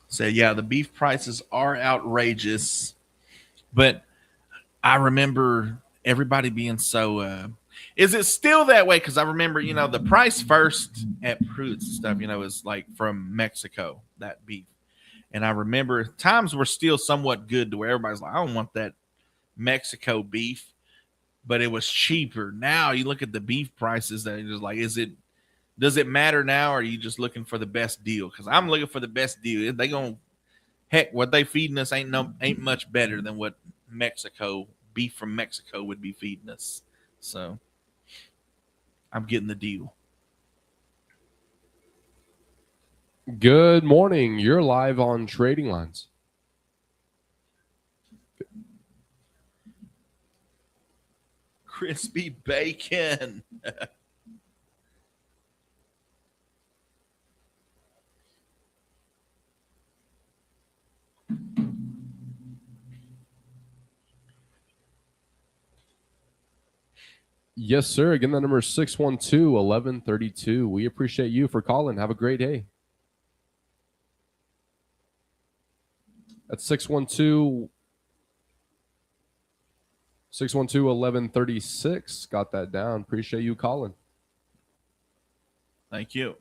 So, yeah, the beef prices are outrageous. But I remember everybody being so... is it still that way? Because I remember, the price first at Pruitt's stuff, is like from Mexico, that beef. And I remember times were still somewhat good to where everybody's like, I don't want that Mexico beef. But it was cheaper. Now you look at the beef prices that are just like, does it matter now, or are you just looking for the best deal? Because I'm looking for the best deal. What they feeding us ain't much better than what beef from Mexico would be feeding us. So I'm getting the deal. Good morning. You're live on Trading Lines. Crispy bacon. Yes, sir. Again, that number is 612-1132. We appreciate you for calling. Have a great day. That's 612-1136. Got that down. Appreciate you calling. Thank you.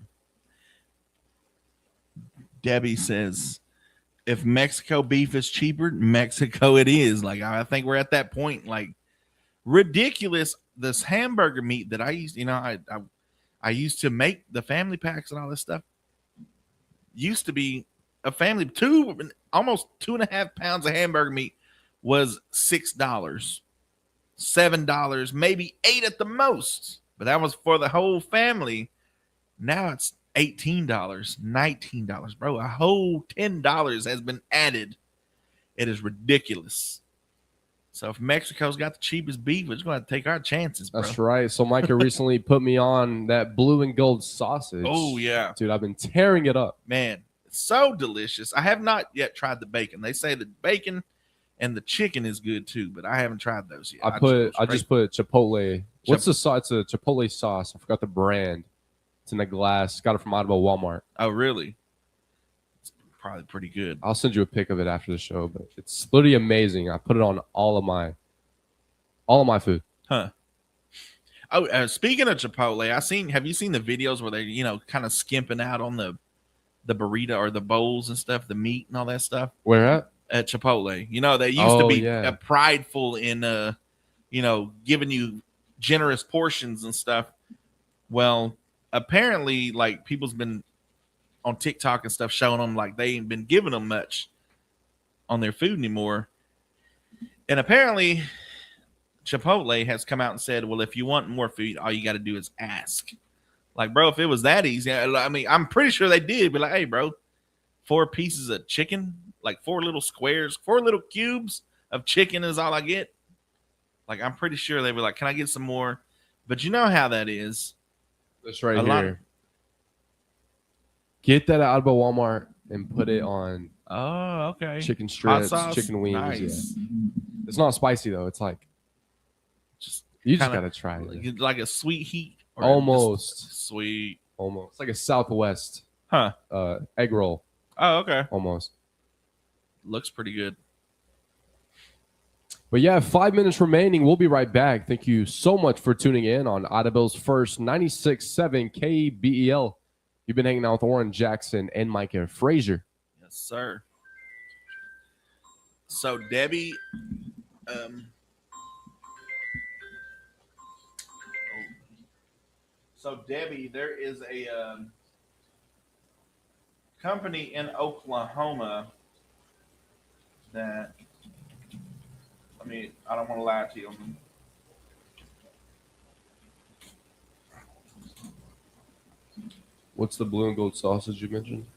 Debbie says, if Mexico beef is cheaper, Mexico it is. Like, I think we're at that point. Like, ridiculous. This hamburger meat that I used, I used to make the family packs and all this stuff. Used to be a family, almost 2.5 pounds of hamburger meat was $6, $7, maybe $8 at the most. But that was for the whole family. Now it's $18, $19, bro. A whole $10 has been added. It is ridiculous. So if Mexico's got the cheapest beef, we're just going to take our chances, bro. That's right. So Micah recently put me on that blue and gold sausage. Oh, yeah. Dude, I've been tearing it up. Man, it's so delicious. I have not yet tried the bacon. They say the bacon and the chicken is good too, but I haven't tried those yet. I just put Chipotle. What's the sauce? It's a Chipotle sauce. I forgot the brand. It's in a glass. Got it from out of a Walmart. Oh, really? It's probably pretty good. I'll send you a pic of it after the show, but it's literally amazing. I put it on all of my food. Huh. Oh, speaking of Chipotle, have you seen the videos where they're, kind of skimping out on the burrito or the bowls and stuff, the meat and all that stuff? Where at? At Chipotle. They used to be prideful in, giving you generous portions and stuff. Well, apparently, like, people's been on TikTok and stuff showing them like they ain't been giving them much on their food anymore. And apparently Chipotle has come out and said, well, if you want more food, all you got to do is ask. Like, bro, if it was that easy, I mean, I'm pretty sure they did be like, hey, bro, 4 pieces of chicken, like 4 little squares, 4 little cubes of chicken is all I get. Like, I'm pretty sure they were like, can I get some more? But you know how that is. That's right here. Get that out of a Walmart and put it on okay. chicken strips, Hot sauce? chicken wings. Nice. Yeah. It's not spicy though. It's like you just gotta try it. Like a sweet heat. Almost sweet. Almost. It's like a Southwest egg roll. Oh, okay. Almost. Looks pretty good. But yeah, 5 minutes remaining. We'll be right back. Thank you so much for tuning in on Audible's first 96.7 KBEL. You've been hanging out with Oran, Jackson, and Micah Frazier. Yes, sir. So Debbie, there is a company in Oklahoma that, I don't want to lie to you. What's the blue and gold sausage you mentioned?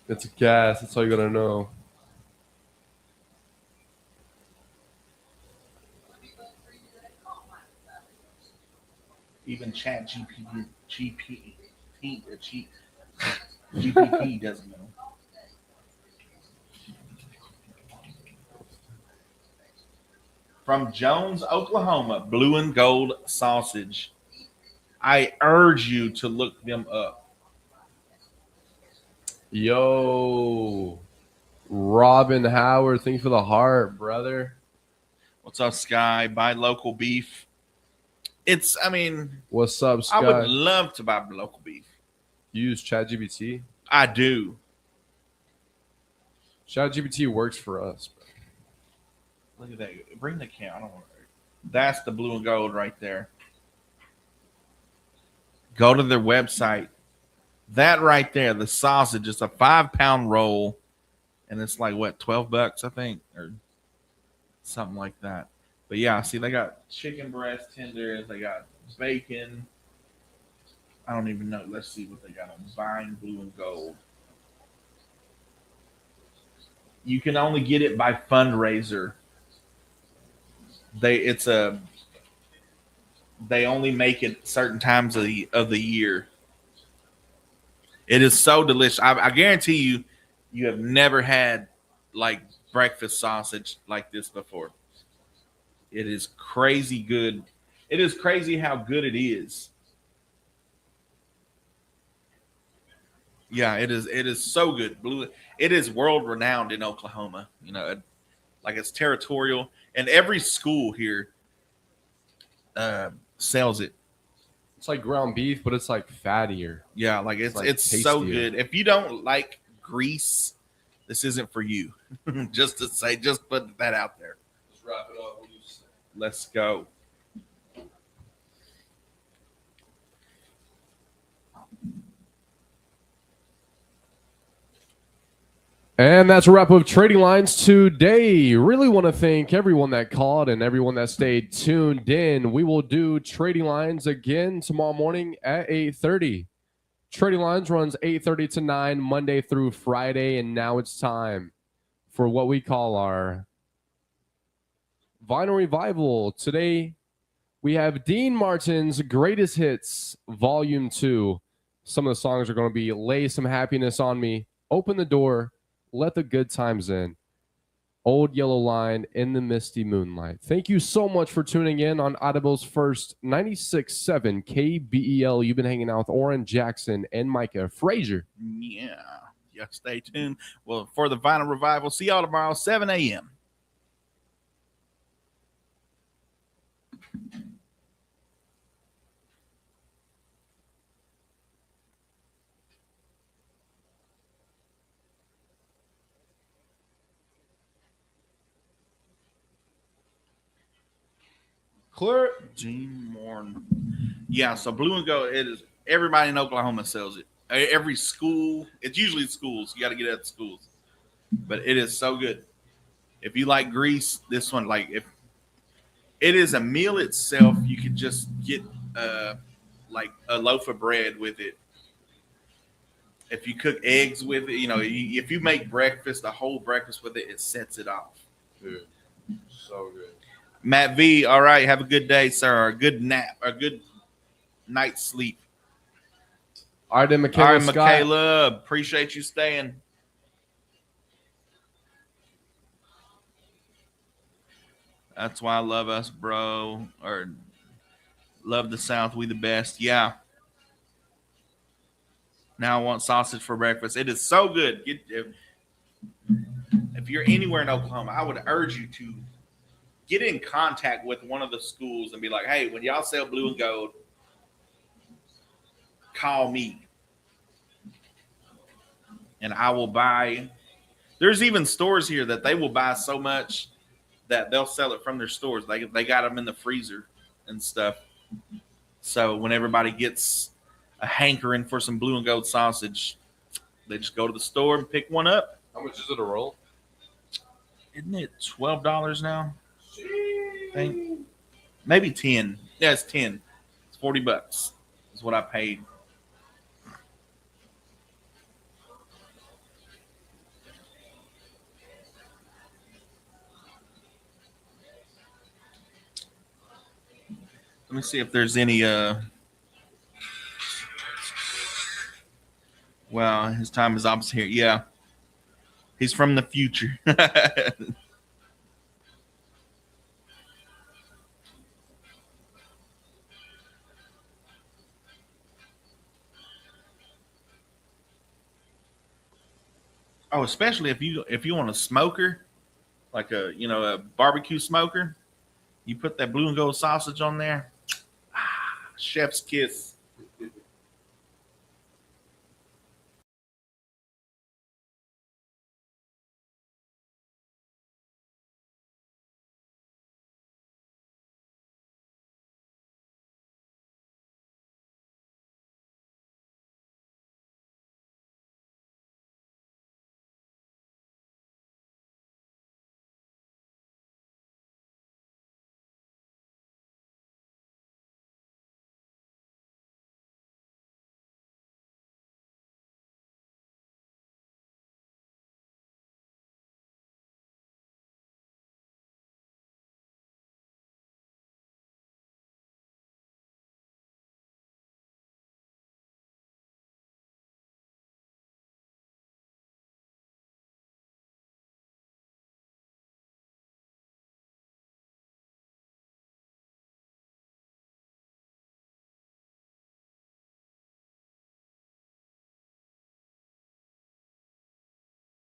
It's a gas. That's all you gotta know. Even Chat GPT doesn't know. From Jones, Oklahoma, blue and gold sausage. I urge you to look them up. Yo, Robin Howard, thank you for the heart, brother. What's up, Sky? Buy local beef. What's up, Sky? I would love to buy local beef. You use ChatGPT? I do. ChatGPT works for us, bro. Look at that. Bring the camera. I don't want to. That's the blue and gold right there. Go to their website. That right there, the sausage is a 5-pound roll, and it's like what, $12, I think, or something like that. But yeah, see, they got chicken breast tenders, they got bacon. I don't even know. Let's see what they got on Vine Blue and Gold. You can only get it by fundraiser. They only make it certain times of the year. It is so delicious. I guarantee you, you have never had like breakfast sausage like this before. It is crazy good. It is crazy how good it is. Yeah, it is. It is so good. It is world renowned in Oklahoma. Like it's territorial, and every school here sells it. It's like ground beef, but it's like fattier. Yeah, like it's so good. If you don't like grease, this isn't for you. Just put that out there. Let's wrap it up. Let's go. And that's a wrap of Trading Lines today. Really want to thank everyone that called and everyone that stayed tuned in. We will do Trading Lines again tomorrow morning at 8:30. Trading Lines runs 8:30 to 9 Monday through Friday, and now it's time for what we call our Vinyl Revival. Today we have Dean Martin's Greatest Hits Volume 2. Some of the songs are going to be Lay Some Happiness on Me, Open the Door, Let the Good Times In, Old Yellow Line, In the Misty Moonlight. Thank you so much for tuning in on Audible's first 96.7 KBEL. You've been hanging out with Oran, Jackson, and Micah. Frazier. Yeah. Stay tuned. Well, for the Vinyl Revival, see y'all tomorrow, 7 a.m. Clear. Gene Morn. Yeah, so Blue and Gold, it is, everybody in Oklahoma sells it. Every school, it's usually schools. You got to get it at schools. But it is so good. If you like grease, this one, like, if it is a meal itself, you could just get like a loaf of bread with it. If you cook eggs with it, you know, if you make breakfast, a whole breakfast with it, it sets it off. Dude, so good. Matt V, all right, have a good day, sir. A good nap, a good night's sleep. All right, then, All Michaela right, Scott. Michaela, appreciate you staying. That's why I love us, bro. Or love the South, we the best. Yeah. Now I want sausage for breakfast. It is so good. If you're anywhere in Oklahoma, I would urge you to get in contact with one of the schools and be like, hey, when y'all sell Blue and Gold, call me. And I will buy. There's even stores here that they will buy so much that they'll sell it from their stores. They got them in the freezer and stuff. So when everybody gets a hankering for some Blue and Gold sausage, they just go to the store and pick one up. How much is it a roll? Isn't it $12 now? I think maybe 10. Yeah, it's 10. It's $40. Is what I paid. Let me see if there's any well, his time is opposite here. Yeah. He's from the future. Oh, especially if you want a smoker, like a barbecue smoker, you put that Blue and Gold sausage on there. Chef's kiss.